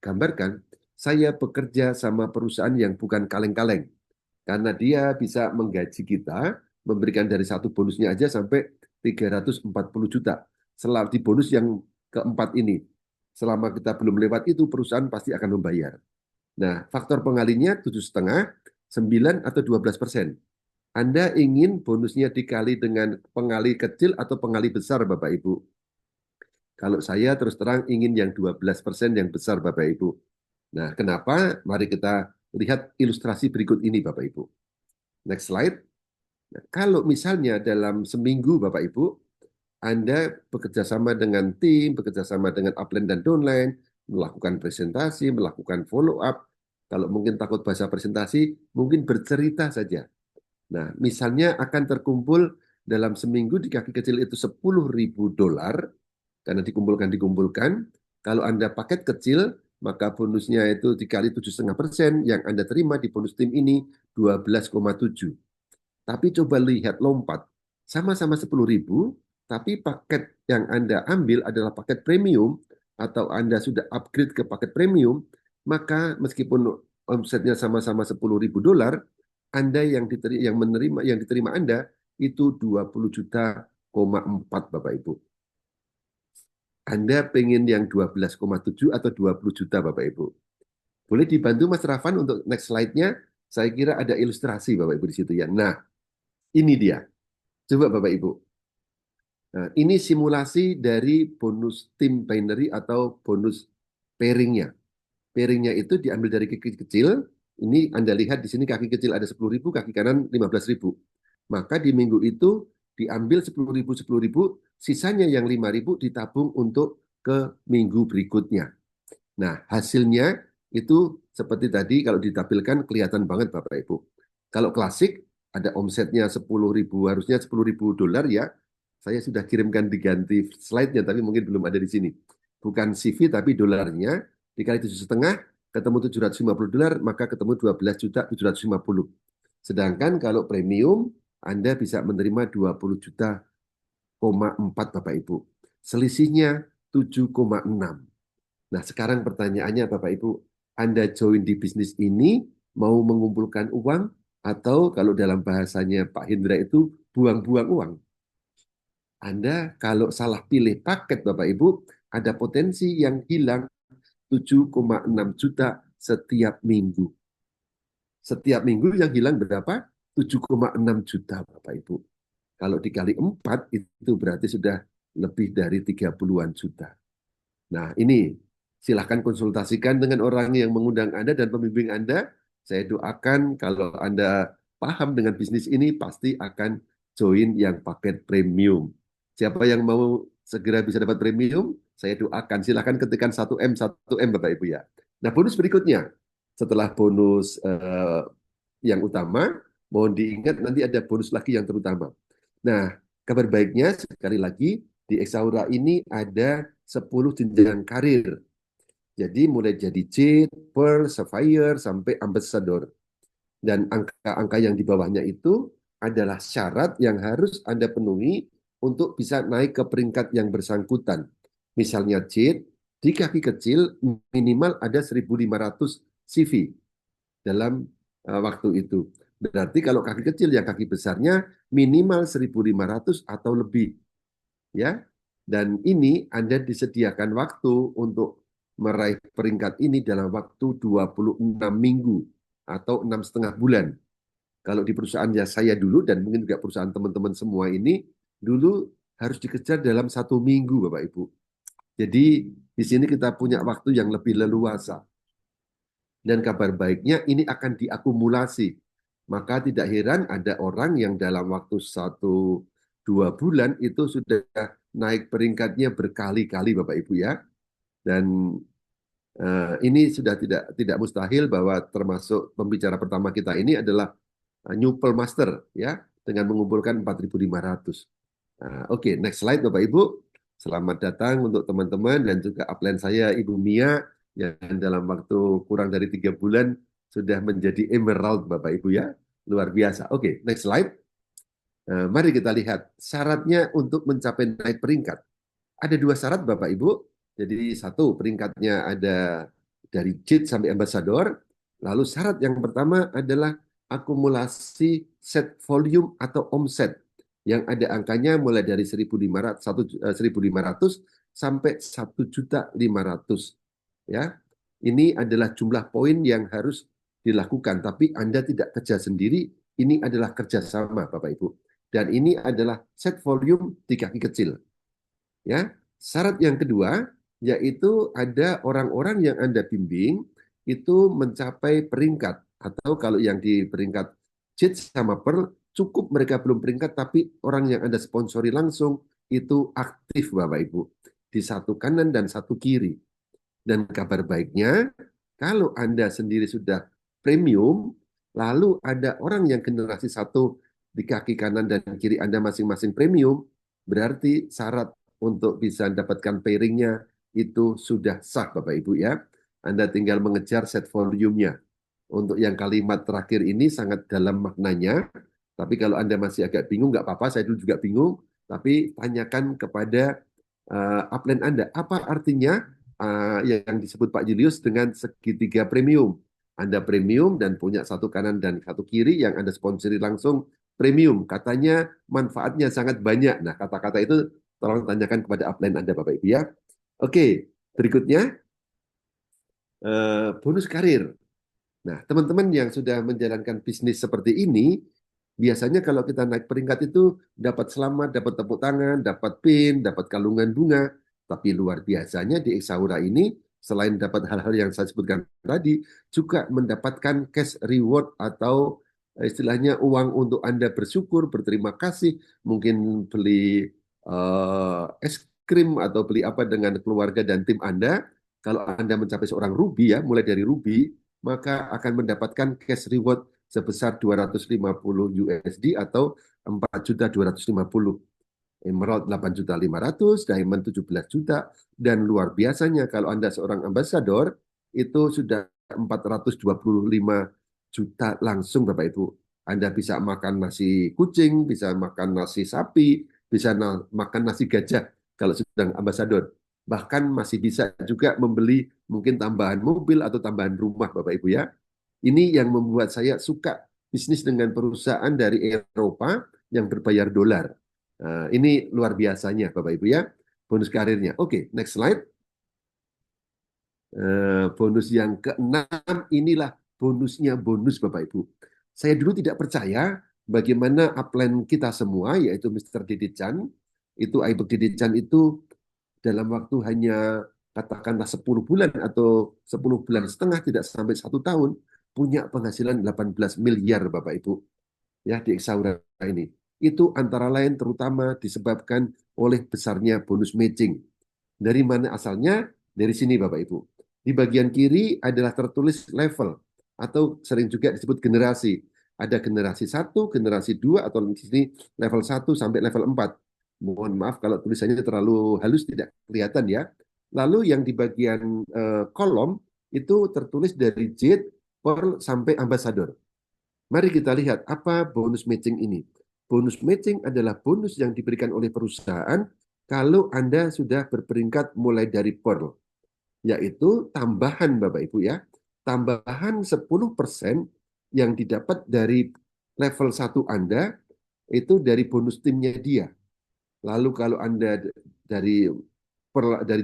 gambarkan, saya bekerja sama perusahaan yang bukan kaleng-kaleng. Karena dia bisa menggaji kita, memberikan dari satu bonusnya aja sampai 340 juta. Selama di bonus yang keempat ini, selama kita belum lewat itu, perusahaan pasti akan membayar. Nah, faktor pengalinya 7,5, 9, atau 12%. Anda ingin bonusnya dikali dengan pengali kecil atau pengali besar, Bapak Ibu? Kalau saya terus terang ingin yang 12% yang besar, Bapak Ibu. Nah, kenapa? Mari kita lihat ilustrasi berikut ini, Bapak Ibu. Next slide. Nah, kalau misalnya dalam seminggu, Bapak Ibu, Anda bekerja sama dengan tim, bekerja sama dengan upline dan downline, melakukan presentasi, melakukan follow up. Kalau mungkin takut bahasa presentasi, mungkin bercerita saja. Nah, misalnya akan terkumpul dalam seminggu di kaki kecil itu $10.000, karena dikumpulkan. Kalau Anda paket kecil, maka bonusnya itu dikali 7,5%, yang Anda terima di bonus tim ini 12,7. Tapi coba lihat lompat, sama-sama 10.000, tapi paket yang Anda ambil adalah paket premium, atau Anda sudah upgrade ke paket premium, maka meskipun omsetnya sama-sama $10.000, Anda yang diterima Anda itu 20 juta, 4 Bapak Ibu. Anda pengen yang 12,7 atau 20 juta Bapak Ibu. Boleh dibantu Mas Rafan untuk next slide-nya? Saya kira ada ilustrasi Bapak Ibu di situ ya. Nah, ini dia. Coba Bapak Ibu. Nah, ini simulasi dari bonus tim binary atau bonus pairing-nya. Pairing-nya itu diambil dari kaki kecil. Ini Anda lihat di sini kaki kecil ada 10.000, kaki kanan 15.000. Maka di minggu itu diambil 10.000, 10.000, sisanya yang 5.000 ditabung untuk ke minggu berikutnya. Nah, hasilnya itu seperti tadi kalau ditampilkan kelihatan banget Bapak Ibu. Kalau klasik ada omsetnya 10.000, harusnya $10.000 ya. Saya sudah kirimkan diganti slide-nya, tapi mungkin belum ada di sini. Bukan CV, tapi dolarnya, dikali 7,5, ketemu $750, maka ketemu 12.750. Sedangkan kalau premium, Anda bisa menerima 20 juta, 4 Bapak Ibu. Selisihnya 7,6. Nah, sekarang pertanyaannya Bapak Ibu, Anda join di bisnis ini mau mengumpulkan uang, atau kalau dalam bahasanya Pak Hendra itu buang-buang uang? Anda kalau salah pilih paket Bapak Ibu, ada potensi yang hilang 7,6 juta setiap minggu. Setiap minggu yang hilang berapa? 7,6 juta Bapak Ibu. Kalau dikali 4 itu berarti sudah lebih dari 30-an juta. Nah, ini silahkan konsultasikan dengan orang yang mengundang Anda dan pembimbing Anda. Saya doakan kalau Anda paham dengan bisnis ini, pasti akan join yang paket premium. Siapa yang mau segera bisa dapat premium, saya doakan. Silahkan ketikkan 1M, 1M Bapak Ibu ya. Nah, bonus berikutnya. Setelah bonus yang utama, mohon diingat nanti ada bonus lagi yang terutama. Nah, kabar baiknya sekali lagi, di Exaura ini ada 10 jenjang karir. Jadi mulai jadi Jade, Pearl, Sapphire, sampai Ambassador. Dan angka-angka yang di bawahnya itu adalah syarat yang harus Anda penuhi untuk bisa naik ke peringkat yang bersangkutan. Misalnya Jade, di kaki kecil minimal ada 1.500 CV dalam waktu itu. Berarti kalau kaki kecil yang kaki besarnya minimal 1.500 atau lebih. Ya. Dan ini Anda disediakan waktu untuk meraih peringkat ini dalam waktu 26 minggu atau 6,5 bulan. Kalau di perusahaan saya dulu, dan mungkin juga perusahaan teman-teman semua ini, dulu harus dikejar dalam 1 minggu, Bapak Ibu. Jadi di sini kita punya waktu yang lebih leluasa. Dan kabar baiknya ini akan diakumulasi. Maka tidak heran ada orang yang dalam waktu 1-2 bulan itu sudah naik peringkatnya berkali-kali Bapak Ibu ya. Dan ini sudah tidak mustahil bahwa termasuk pembicara pertama kita ini adalah Newpel Master ya, dengan mengumpulkan 4.500. Oke, next slide Bapak Ibu. Selamat datang untuk teman-teman dan juga upline saya Ibu Mia yang dalam waktu kurang dari 3 bulan sudah menjadi emerald Bapak Ibu ya. Luar biasa. Oke, next slide. Mari kita lihat syaratnya untuk mencapai naik peringkat. Ada 2 syarat Bapak Ibu. Jadi 1, peringkatnya ada dari Jade sampai Ambassador. Lalu syarat yang pertama adalah akumulasi set volume atau omset yang ada angkanya mulai dari 1.500 sampai 1.500.000 ya. Ini adalah jumlah poin yang harus dilakukan, tapi Anda tidak kerja sendiri, ini adalah kerjasama Bapak Ibu. Dan ini adalah set volume di kaki kecil. Ya, syarat yang kedua yaitu ada orang-orang yang Anda bimbing itu mencapai peringkat, atau kalau yang di peringkat Jade sama Pearl cukup mereka belum peringkat, tapi orang yang Anda sponsori langsung itu aktif Bapak Ibu di satu kanan dan satu kiri. Dan kabar baiknya kalau Anda sendiri sudah premium, lalu ada orang yang generasi 1 di kaki kanan dan kiri Anda masing-masing premium, berarti syarat untuk bisa mendapatkan pairingnya itu sudah sah Bapak Ibu ya. Anda tinggal mengejar set volume-nya. Untuk yang kalimat terakhir ini sangat dalam maknanya, tapi kalau Anda masih agak bingung, nggak apa-apa, saya dulu juga bingung. Tapi tanyakan kepada upline Anda, apa artinya yang disebut Pak Julius dengan segitiga premium. Anda premium dan punya satu kanan dan satu kiri yang Anda sponsori langsung premium. Katanya manfaatnya sangat banyak. Nah, kata-kata itu tolong tanyakan kepada upline Anda, Bapak Ibu ya. Oke, berikutnya bonus karir. Nah, teman-teman yang sudah menjalankan bisnis seperti ini, biasanya kalau kita naik peringkat itu dapat selamat, dapat tepuk tangan, dapat pin, dapat kalungan bunga. Tapi luar biasanya di Exaura ini, selain dapat hal-hal yang saya sebutkan tadi, juga mendapatkan cash reward atau istilahnya uang untuk Anda bersyukur, berterima kasih, mungkin beli es krim atau beli apa dengan keluarga dan tim Anda. Kalau Anda mencapai seorang ruby ya, mulai dari ruby, maka akan mendapatkan cash reward sebesar 250 USD atau 4.250. Emerald 8.500.000, Diamond 17 juta, dan luar biasanya kalau Anda seorang ambasador, itu sudah 425 juta langsung Bapak Ibu. Anda bisa makan nasi kucing, bisa makan nasi sapi, bisa makan nasi gajah kalau sedang ambasador. Bahkan masih bisa juga membeli mungkin tambahan mobil atau tambahan rumah Bapak Ibu ya. Ini yang membuat saya suka bisnis dengan perusahaan dari Eropa yang berbayar dolar. Ini luar biasanya Bapak Ibu ya, bonus karirnya. Oke, next slide. Bonus yang keenam inilah bonusnya bonus Bapak Ibu. Saya dulu tidak percaya bagaimana upline kita semua, yaitu Mr. Dede Chan, itu iBook Dede Chan itu dalam waktu hanya katakanlah 10 bulan atau 10 bulan setengah, tidak sampai 1 tahun, punya penghasilan 18 miliar Bapak Ibu ya di Exaura ini. Itu antara lain terutama disebabkan oleh besarnya bonus matching. Dari mana asalnya? Dari sini Bapak Ibu. Di bagian kiri adalah tertulis level atau sering juga disebut generasi. Ada generasi 1, generasi 2 atau di sini level 1 sampai level 4. Mohon maaf kalau tulisannya terlalu halus tidak kelihatan ya. Lalu yang di bagian kolom itu tertulis dari Jade, Pearl sampai Ambassador. Mari kita lihat apa bonus matching ini. Bonus matching adalah bonus yang diberikan oleh perusahaan kalau Anda sudah berperingkat mulai dari Pearl, yaitu tambahan Bapak Ibu ya, tambahan 10% yang didapat dari level 1 Anda itu dari bonus timnya dia. Lalu kalau Anda dari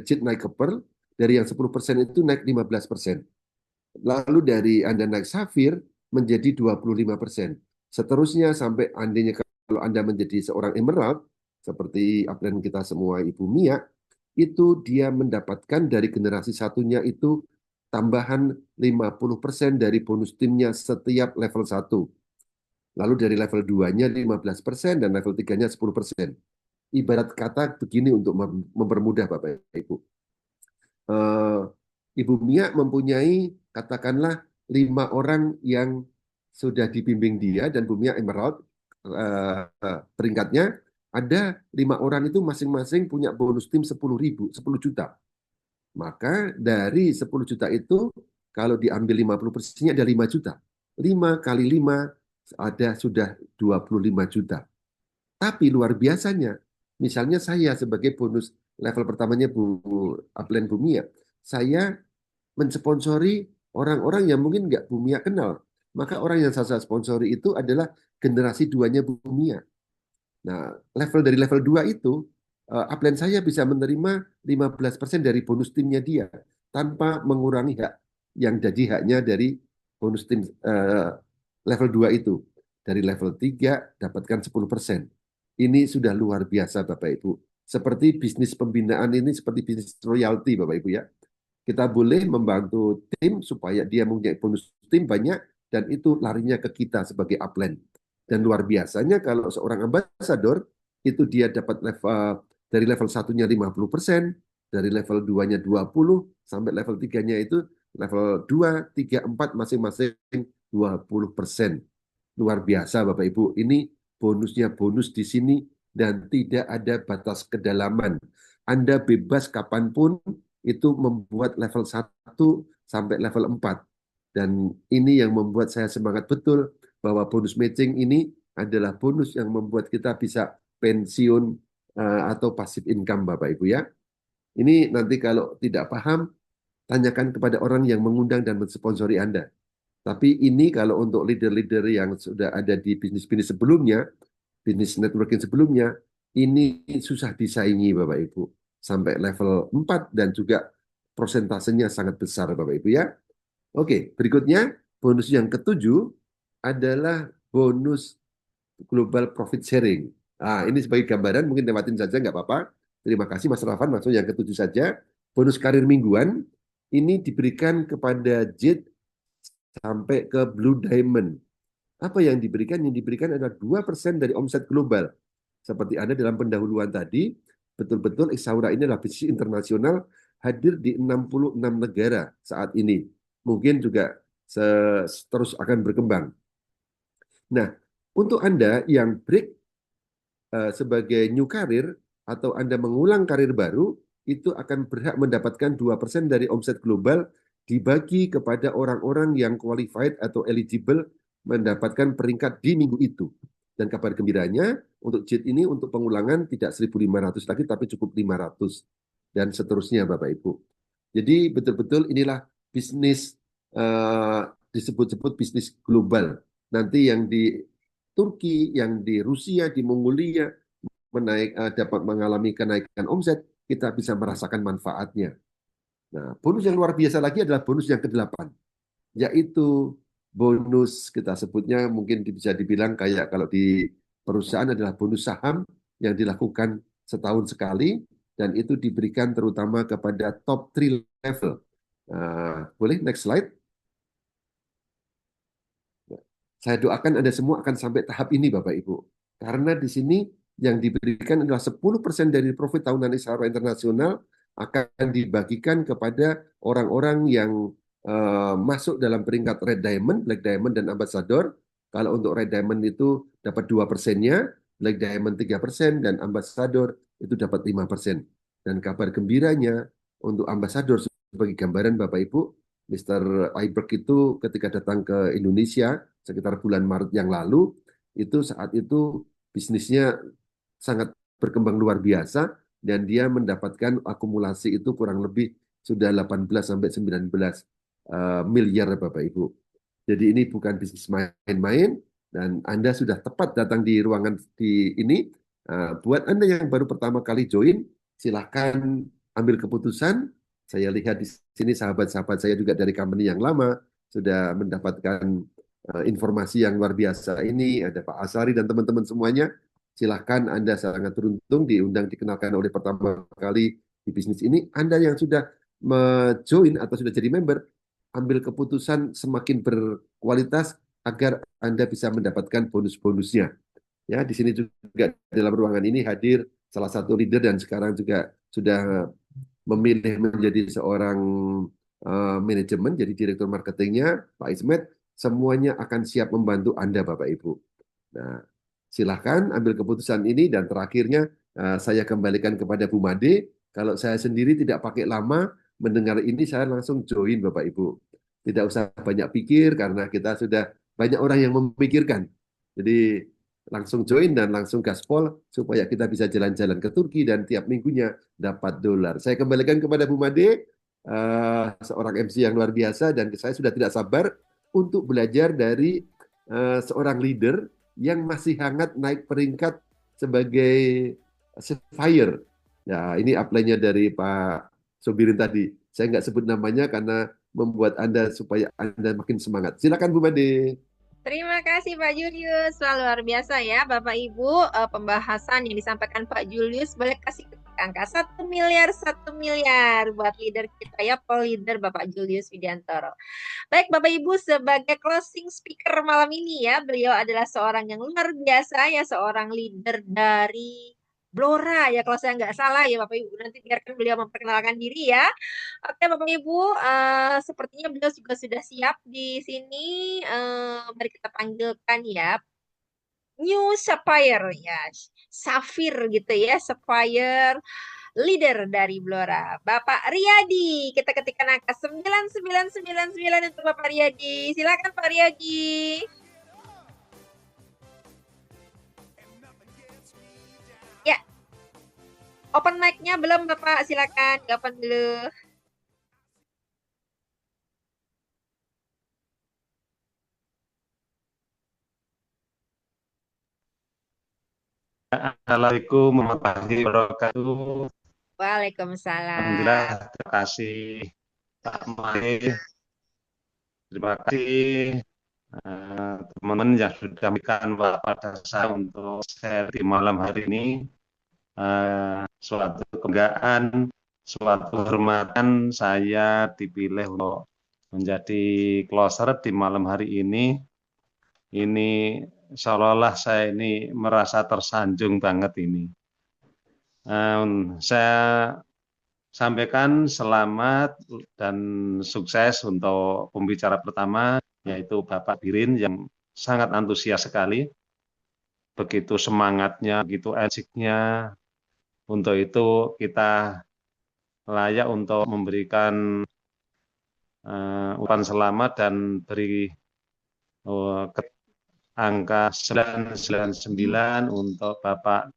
JIT naik ke Pearl, dari yang 10% itu naik 15%. Lalu dari Anda naik Safir menjadi 25%. Seterusnya sampai andainya kalau Anda menjadi seorang Emerald, seperti upline kita semua Ibu Mia, itu dia mendapatkan dari generasi satunya itu tambahan 50% dari bonus timnya setiap level 1. Lalu dari level 2-nya 15% dan level 3-nya 10%. Ibarat kata begini untuk mempermudah Bapak Ibu. Ibu Mia mempunyai katakanlah 5 orang yang sudah dibimbing dia dan Bu Mia Emerald peringkatnya ada 5 orang itu masing-masing punya bonus tim 10 juta. Maka dari 10 juta itu kalau diambil 50%-nya ada 5 juta. 5 kali 5 ada sudah 25 juta. Tapi luar biasanya, misalnya saya sebagai bonus level pertamanya Bu upline Bu Mia, saya mensponsori orang-orang yang mungkin nggak Bu Mia kenal. Maka orang yang saya sponsori itu adalah generasi 2-nya Bu Mia. Nah, dari level 2 itu, upline saya bisa menerima 15% dari bonus timnya dia, tanpa mengurangi hak yang jadi haknya dari bonus tim level 2 itu. Dari level 3 dapatkan 10%. Ini sudah luar biasa Bapak Ibu. Seperti bisnis pembinaan ini, seperti bisnis royalti Bapak Ibu ya. Kita boleh membantu tim supaya dia mempunyai bonus tim banyak dan itu larinya ke kita sebagai upline. Dan luar biasanya kalau seorang ambasador itu dia dapat dari level 1-nya 50%, dari level 2-nya 20, sampai level 3-nya itu level 2, 3, 4 masing-masing 20%. Luar biasa Bapak Ibu. Ini bonusnya bonus di sini dan tidak ada batas kedalaman. Anda bebas kapanpun itu membuat level 1 sampai level 4. Dan ini yang membuat saya semangat betul bahwa bonus matching ini adalah bonus yang membuat kita bisa pensiun atau passive income Bapak Ibu ya. Ini nanti kalau tidak paham, tanyakan kepada orang yang mengundang dan mensponsori Anda. Tapi ini kalau untuk leader-leader yang sudah ada di bisnis-bisnis sebelumnya, bisnis networking sebelumnya, ini susah disaingi Bapak Ibu. Sampai level 4 dan juga prosentasenya sangat besar Bapak Ibu ya. Oke, berikutnya bonus yang ketujuh adalah bonus global profit sharing. Nah, ini sebagai gambaran, mungkin lewatin saja nggak apa-apa. Terima kasih Mas Rafan, langsung yang ketujuh saja. Bonus karir mingguan ini diberikan kepada JIT sampai ke Blue Diamond. Apa yang diberikan? Yang diberikan adalah 2% dari omset global. Seperti ada dalam pendahuluan tadi, betul-betul Exaura ini adalah bisnis internasional hadir di 66 negara saat ini. Mungkin juga terus akan berkembang. Nah, untuk Anda yang break sebagai new career atau Anda mengulang karir baru, itu akan berhak mendapatkan 2% dari omset global dibagi kepada orang-orang yang qualified atau eligible mendapatkan peringkat di minggu itu. Dan kabar gembiranya untuk JIT ini untuk pengulangan tidak 1.500 lagi tapi cukup 500 dan seterusnya Bapak Ibu. Jadi betul-betul inilah bisnis disebut-sebut bisnis global. Nanti yang di Turki, yang di Rusia, di Mongolia dapat mengalami kenaikan omset, kita bisa merasakan manfaatnya. Nah, bonus yang luar biasa lagi adalah bonus yang ke-8, yaitu bonus kita sebutnya mungkin bisa dibilang kayak kalau di perusahaan adalah bonus saham yang dilakukan setahun sekali dan itu diberikan terutama kepada top 3 level. Boleh next slide? Saya doakan Anda semua akan sampai tahap ini Bapak Ibu. Karena di sini yang diberikan adalah 10% dari profit tahunan Exaura Internasional akan dibagikan kepada orang-orang yang masuk dalam peringkat Red Diamond, Black Diamond, dan Ambassador. Kalau untuk Red Diamond itu dapat 2%-nya, Black Diamond 3%, dan Ambassador itu dapat 5%. Dan kabar gembiranya untuk Ambassador sebagai gambaran Bapak Ibu, Mr. Iberg itu ketika datang ke Indonesia sekitar bulan Maret yang lalu, itu saat itu bisnisnya sangat berkembang luar biasa dan dia mendapatkan akumulasi itu kurang lebih sudah 18 sampai 19 miliar Bapak Ibu. Jadi ini bukan bisnis main-main dan Anda sudah tepat datang di ruangan di ini. Buat Anda yang baru pertama kali join, silahkan ambil keputusan. Saya lihat di sini sahabat-sahabat saya juga dari company yang lama sudah mendapatkan informasi yang luar biasa ini. Ada Pak Asari dan teman-teman semuanya. Silahkan Anda sangat beruntung diundang dikenalkan oleh pertama kali di bisnis ini. Anda yang sudah join atau sudah jadi member, ambil keputusan semakin berkualitas agar Anda bisa mendapatkan bonus-bonusnya. Ya, di sini juga dalam ruangan ini hadir salah satu leader dan sekarang juga sudah memilih menjadi seorang manajemen, jadi direktur marketingnya, Pak Ismet. Semuanya akan siap membantu Anda, Bapak Ibu. Nah, silahkan ambil keputusan ini dan terakhirnya saya kembalikan kepada Bu Made. Kalau saya sendiri tidak pakai lama mendengar ini, saya langsung join Bapak Ibu. Tidak usah banyak pikir karena kita sudah banyak orang yang memikirkan. Jadi langsung join dan langsung gaspol supaya kita bisa jalan-jalan ke Turki dan tiap minggunya dapat dolar. Saya kembalikan kepada Bu Made, seorang MC yang luar biasa dan saya sudah tidak sabar untuk belajar dari seorang leader yang masih hangat naik peringkat sebagai Sapphire. Ya, ini upline-nya dari Pak Sobirin tadi. Saya nggak sebut namanya karena membuat Anda supaya Anda makin semangat. Silakan Bu Made. Terima kasih Pak Julius, wah, luar biasa ya Bapak Ibu, pembahasan yang disampaikan Pak Julius. Boleh kasih angka 1 miliar buat leader kita ya, leader Bapak Julius Widiantoro. Baik Bapak Ibu, sebagai closing speaker malam ini ya, beliau adalah seorang yang luar biasa ya, seorang leader dari Blora ya, kalau saya nggak salah ya Bapak Ibu. Nanti biarkan beliau memperkenalkan diri ya. Oke Bapak Ibu, sepertinya beliau juga sudah siap di sini. Mari kita panggilkan ya, New Sapphire ya, Safir gitu ya, Sapphire leader dari Blora, Bapak Riyadi. Kita ketikkan angka 9999 untuk Bapak Riyadi. Silakan Pak Riyadi. Ya. Open mic-nya belum Bapak, silakan open dulu. Assalamualaikum warahmatullahi wabarakatuh. Alhamdulillah, Waalaikumsalam. terima kasih Pak Mahir. Terima kasih teman-teman yang sudah memberikan waktu pada saya untuk share di malam hari ini. Suatu kebanggaan, suatu kehormatan saya dipilih untuk menjadi closer di malam hari ini. Ini seolah-olah saya ini merasa tersanjung banget ini. Saya sampaikan selamat dan sukses untuk pembicara pertama, yaitu Bapak Birin yang sangat antusias sekali. Begitu semangatnya, begitu energiknya. Untuk itu kita layak untuk memberikan ucapan selamat dan beri angka 999 untuk Bapak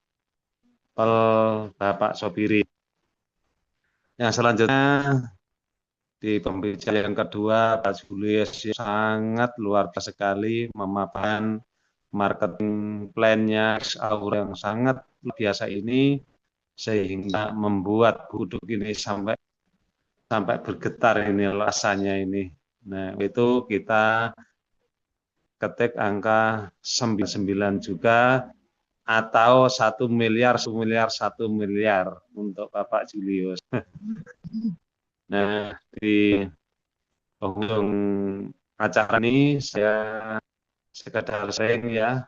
Sobiri. Yang selanjutnya di pembicara yang kedua, Pak Julius sangat luar biasa sekali memaparkan marketing plan-nya Aura yang sangat luar biasa ini sehingga membuat Buduk ini sampai bergetar ini rasanya ini. Nah, itu kita ketik angka 99 juga atau 1 miliar untuk Bapak Julius. Nah, di penghujung acara ini saya sekedar sharing ya,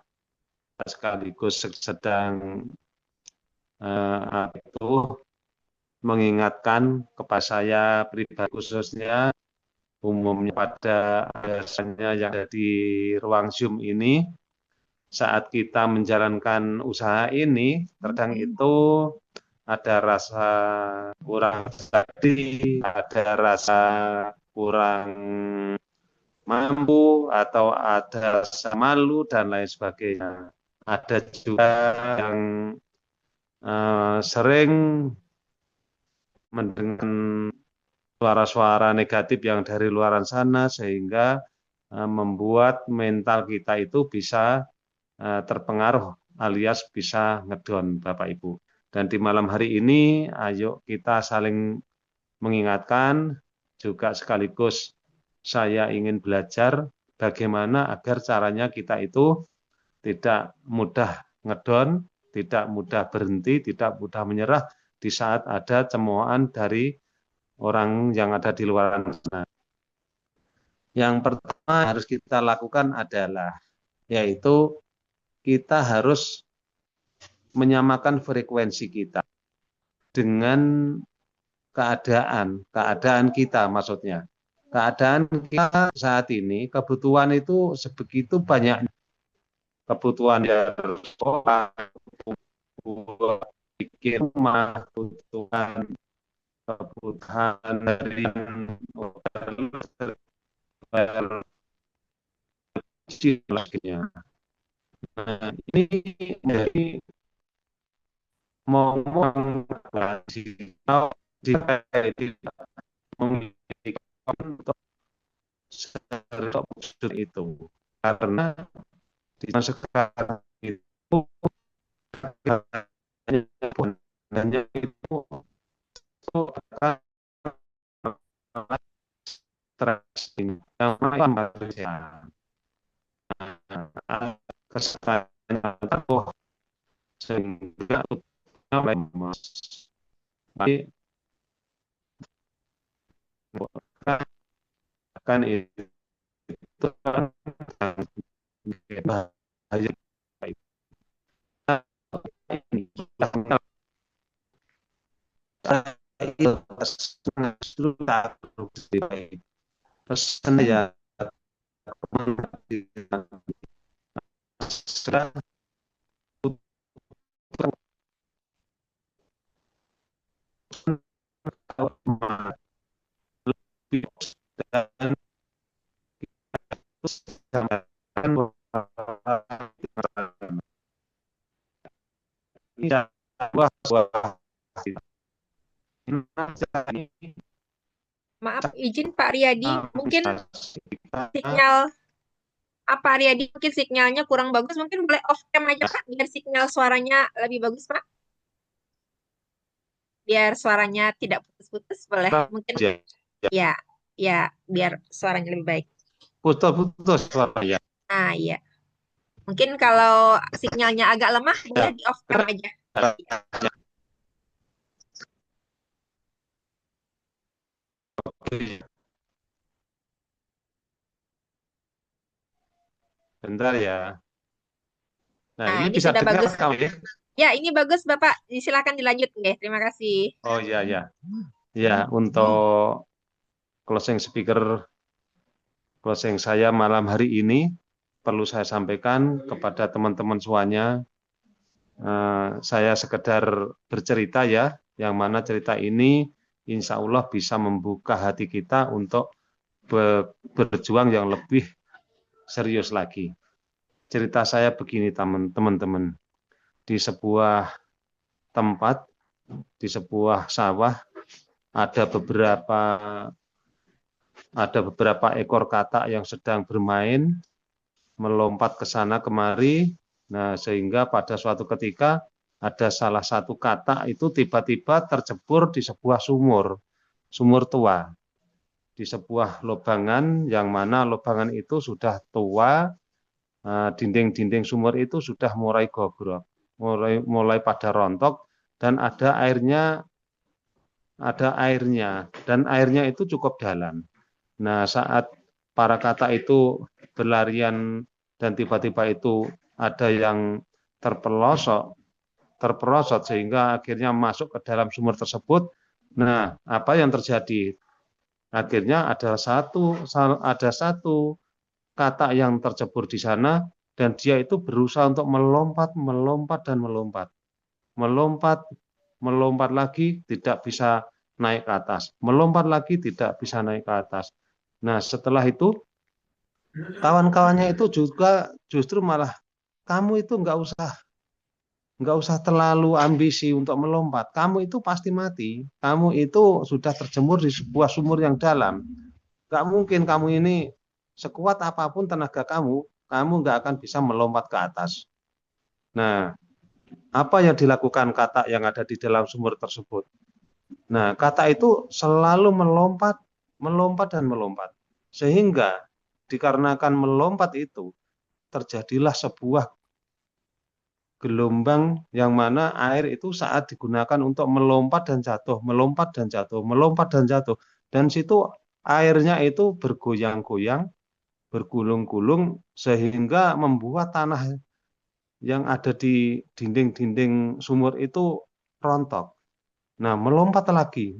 sekaligus sedang itu mengingatkan kepada saya pribadi khususnya, umumnya pada biasanya yang ada di ruang Zoom ini, saat kita menjalankan usaha ini, kadang itu ada rasa kurang tadi, ada rasa kurang mampu, atau ada rasa malu, dan lain sebagainya. Ada juga yang sering mendengar suara-suara negatif yang dari luaran sana, sehingga membuat mental kita itu bisa terpengaruh alias bisa ngedon Bapak Ibu. Dan di malam hari ini ayo kita saling mengingatkan, juga sekaligus saya ingin belajar bagaimana agar caranya kita itu tidak mudah ngedon, tidak mudah berhenti, tidak mudah menyerah di saat ada cemoohan dari orang yang ada di luar sana. Yang pertama harus kita lakukan adalah yaitu kita harus menyamakan frekuensi kita dengan keadaan kita maksudnya. Keadaan kita saat ini, kebutuhan itu sebegitu banyak. Kebutuhan dari sekolah, kebutuhan pikir rumah, kebutuhan dari lainnya. Nah, ini jadi ngomong tidak memiliki untuk itu, karena di sekarang itu hanya itu akan stres yang kesehatan sehingga lemas. Tapi akan itu kan bahaya. Pesan ya Maaf, izin Pak Riyadi, mungkin stabilisasi kita. sinyal Pak Riyadi mungkin sinyalnya kurang bagus, mungkin boleh off cam aja Pak, biar sinyal suaranya lebih bagus Pak, biar suaranya tidak putus-putus, boleh? Mungkin Ya, ya. ya, ya, biar suaranya lebih baik. Putus-putus suaranya. Ah, iya. Mungkin kalau sinyalnya agak lemah, boleh di off cam aja. Oke, bentar ya. Nah, Nah, ini ini bisa sudah dengar bagus. kamu ya? Ya, ini bagus Bapak. Silakan dilanjut, ya. Terima kasih. Oh iya ya. Ya, untuk closing saya malam hari ini perlu saya sampaikan kepada teman-teman semuanya. Saya sekedar bercerita ya, yang mana cerita ini insya Allah bisa membuka hati kita untuk berjuang yang lebih serius lagi. Cerita saya begini teman-teman, di sebuah tempat, di sebuah sawah, ada beberapa ekor katak yang sedang bermain, melompat ke sana kemari. Nah, sehingga pada suatu ketika ada salah satu katak itu tiba-tiba tercebur di sebuah sumur tua, di sebuah lubangan yang mana lubangan itu sudah tua, dinding-dinding sumur itu sudah mulai gogrok, mulai pada rontok, dan ada airnya dan airnya itu cukup dalam. Nah, saat para katak itu berlarian dan tiba-tiba itu ada yang terperosot sehingga akhirnya masuk ke dalam sumur tersebut. Nah, apa yang terjadi? Akhirnya ada satu katak yang tercebur di sana, dan dia itu berusaha untuk melompat, melompat lagi, tidak bisa naik ke atas, melompat lagi, tidak bisa naik ke atas. Nah, setelah itu kawan-kawannya itu juga justru malah, kamu itu nggak usah terlalu ambisi untuk melompat, kamu itu pasti mati, kamu itu sudah terjemur di sebuah sumur yang dalam, nggak mungkin kamu ini sekuat apapun tenaga kamu nggak akan bisa melompat ke atas. Nah, apa yang dilakukan katak yang ada di dalam sumur tersebut? Nah, katak itu selalu melompat, dan melompat. Sehingga dikarenakan melompat itu, terjadilah sebuah gelombang yang mana air itu saat digunakan untuk melompat dan jatuh, melompat dan jatuh, melompat dan jatuh. Dan situ airnya itu bergoyang-goyang, bergulung-gulung, sehingga membuat tanah yang ada di dinding-dinding sumur itu rontok. Nah, melompat lagi.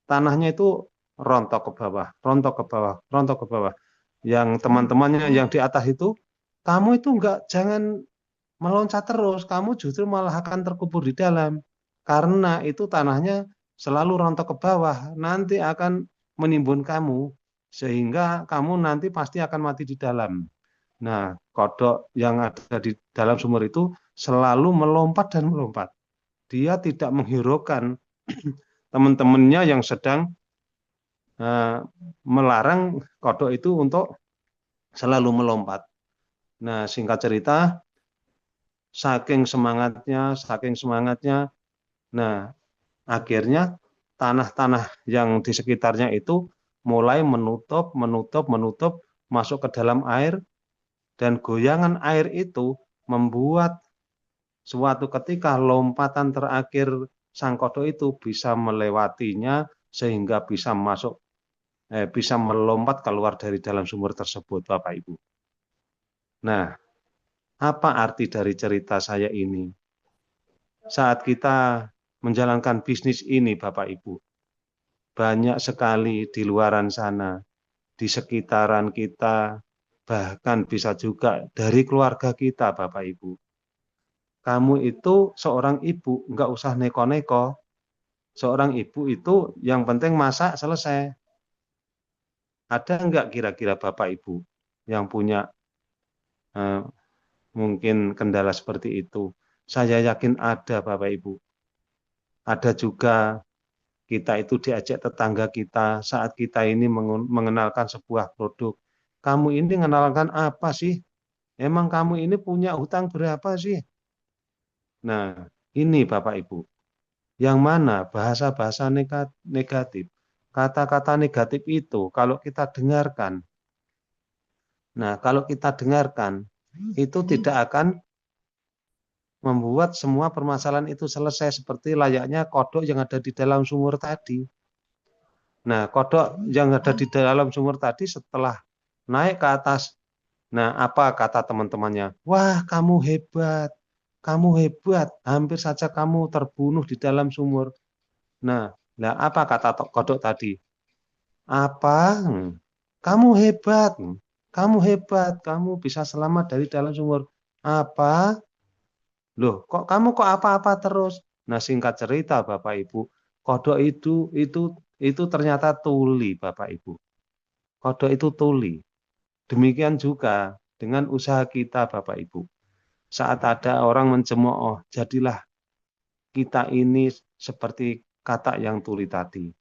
Tanahnya itu rontok ke bawah, rontok ke bawah, rontok ke bawah. Yang teman-temannya yang di atas itu, kamu itu jangan meloncat terus, kamu justru malah akan terkubur di dalam. Karena itu tanahnya selalu rontok ke bawah, nanti akan menimbun kamu, sehingga kamu nanti pasti akan mati di dalam. Nah, kodok yang ada di dalam sumur itu selalu melompat dan melompat. Dia tidak menghiraukan teman-temannya yang sedang melarang kodok itu untuk selalu melompat. Nah, singkat cerita, saking semangatnya, nah akhirnya tanah-tanah yang di sekitarnya itu mulai menutup, masuk ke dalam air, dan goyangan air itu membuat suatu ketika lompatan terakhir sang kodok itu bisa melewatinya sehingga bisa melompat keluar dari dalam sumur tersebut, Bapak Ibu. Nah, apa arti dari cerita saya ini? Saat kita menjalankan bisnis ini, Bapak Ibu, banyak sekali di luaran sana, di sekitaran kita, bahkan bisa juga dari keluarga kita, Bapak Ibu. Kamu itu seorang ibu, nggak usah neko-neko. Seorang ibu itu yang penting masak selesai. Ada nggak kira-kira Bapak Ibu yang punya mungkin kendala seperti itu? Saya yakin ada, Bapak Ibu. Ada juga kita itu diajak tetangga kita saat kita ini mengenalkan sebuah produk. Kamu ini mengenalkan apa sih? Emang kamu ini punya hutang berapa sih? Nah, ini Bapak Ibu. Yang mana bahasa-bahasa negatif, kata-kata negatif itu kalau kita dengarkan, itu tidak akan membuat semua permasalahan itu selesai seperti layaknya kodok yang ada di dalam sumur tadi. Nah, kodok yang ada di dalam sumur tadi setelah naik ke atas, nah apa kata teman-temannya? Wah, kamu hebat, hampir saja kamu terbunuh di dalam sumur. Nah, apa kata kodok tadi? Apa? Kamu hebat, kamu bisa selamat dari dalam sumur. Apa? Loh, kok apa-apa terus? Nah, singkat cerita Bapak Ibu, kodok itu ternyata tuli Bapak Ibu. Kodok itu tuli. Demikian juga dengan usaha kita Bapak Ibu. Saat ada orang mencemooh, jadilah kita ini seperti kata yang tuli tadi.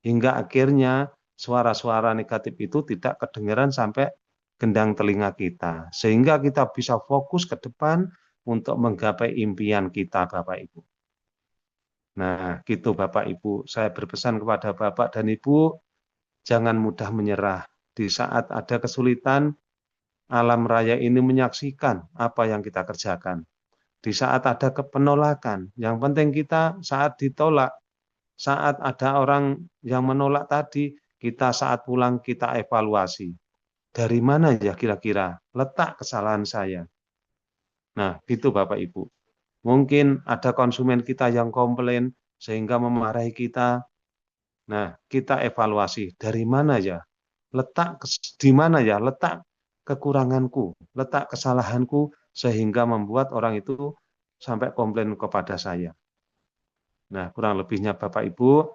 Hingga akhirnya suara-suara negatif itu tidak kedengaran sampai gendang telinga kita. Sehingga kita bisa fokus ke depan untuk menggapai impian kita Bapak Ibu. Nah, gitu Bapak Ibu. Saya berpesan kepada Bapak dan Ibu, jangan mudah menyerah. Di saat ada kesulitan, alam raya ini menyaksikan apa yang kita kerjakan. Di saat ada penolakan, yang penting kita saat ditolak, saat ada orang yang menolak tadi, kita saat pulang kita evaluasi. Dari mana ya kira-kira letak kesalahan saya? Nah, gitu Bapak Ibu. Mungkin ada konsumen kita yang komplain sehingga memarahi kita. Nah, kita evaluasi dari mana ya? Di mana ya letak kekuranganku, letak kesalahanku sehingga membuat orang itu sampai komplain kepada saya. Nah, kurang lebihnya Bapak Ibu,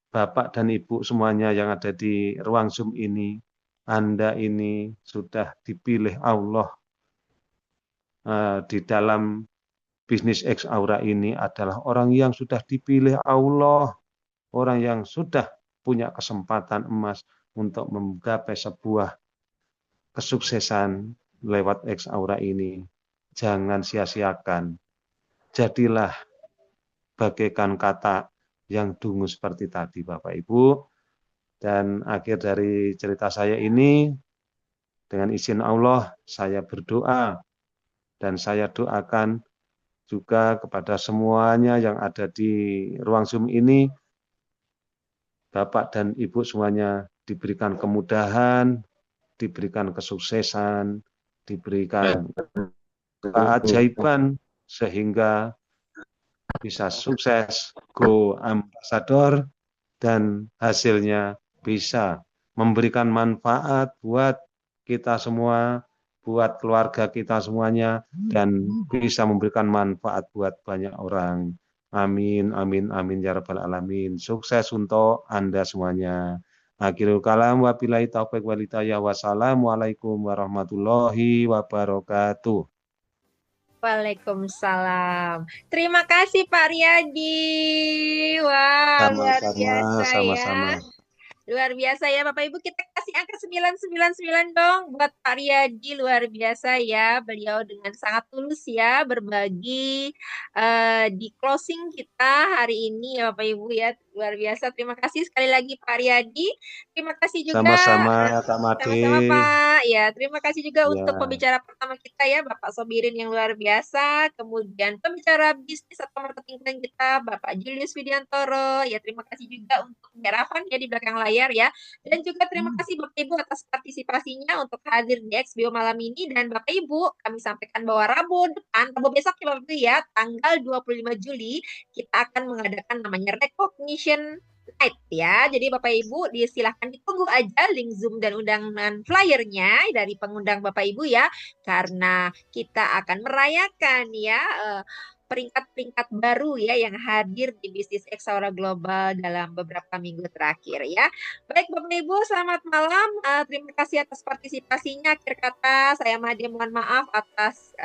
Bapak dan Ibu semuanya yang ada di ruang Zoom ini, Anda ini sudah dipilih Allah di dalam bisnis X Aura ini adalah orang yang sudah dipilih Allah, orang yang sudah punya kesempatan emas untuk menggapai sebuah kesuksesan lewat X Aura ini. Jangan sia-siakan. Jadilah bagaikan kata yang dungu seperti tadi Bapak Ibu. Dan akhir dari cerita saya ini, dengan izin Allah, saya berdoa dan saya doakan juga kepada semuanya yang ada di ruang Zoom ini, Bapak dan Ibu semuanya diberikan kemudahan, diberikan kesuksesan, diberikan keajaiban, sehingga bisa sukses, go ambassador, dan hasilnya bisa memberikan manfaat buat kita semua, buat keluarga kita semuanya, dan bisa memberikan manfaat buat banyak orang. Amin, amin, amin, ya rabbal alamin. Sukses untuk Anda semuanya. Akhirul kalam, wabillahi taufiq walhidayah, wassalamualaikum warahmatullahi wabarakatuh. Waalaikumsalam. Terima kasih Pak Riyadi. Wah, luar biasa ya. Sama-sama. Luar biasa ya Bapak Ibu, kita kasih angka 999 dong buat Pak Riyadi, luar biasa ya. Beliau dengan sangat tulus ya berbagi di closing kita hari ini ya Bapak Ibu ya. Luar biasa, terima kasih sekali lagi Pak Riyadi. Terima kasih juga Sama-sama Kak Made. sama-sama Pak. Ya, terima kasih juga Ya. untuk pembicara pertama kita ya Bapak Sobirin yang luar biasa. Kemudian pembicara bisnis atau marketing plan kita Bapak Julius Widiantoro. Ya, terima kasih juga untuk Mbak Ravan ya di belakang layar ya. Dan juga terima kasih Bapak Ibu atas partisipasinya untuk hadir di XBO malam ini. Dan Bapak Ibu, kami sampaikan bahwa Rabu besok ya Bapak Ibu ya, tanggal 25 Juli, kita akan mengadakan namanya Recognition Night ya. Jadi Bapak Ibu disilahkan ditunggu aja link Zoom dan undangan flyernya dari pengundang Bapak Ibu ya. Karena kita akan merayakan ya peringkat-peringkat baru ya yang hadir di bisnis X Aura Global dalam beberapa minggu terakhir ya. Baik Bapak Ibu, selamat malam. Terima kasih atas partisipasinya. Akhir kata saya Made mohon maaf atas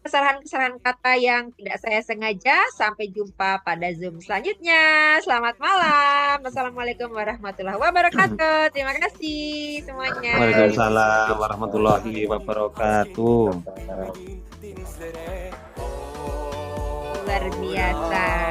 kesalahan-kesalahan kata yang tidak saya sengaja. Sampai jumpa pada Zoom selanjutnya. Selamat malam. Wassalamualaikum warahmatullahi wabarakatuh. Terima kasih semuanya. Waalaikumsalam warahmatullahi wabarakatuh. Luar biasa.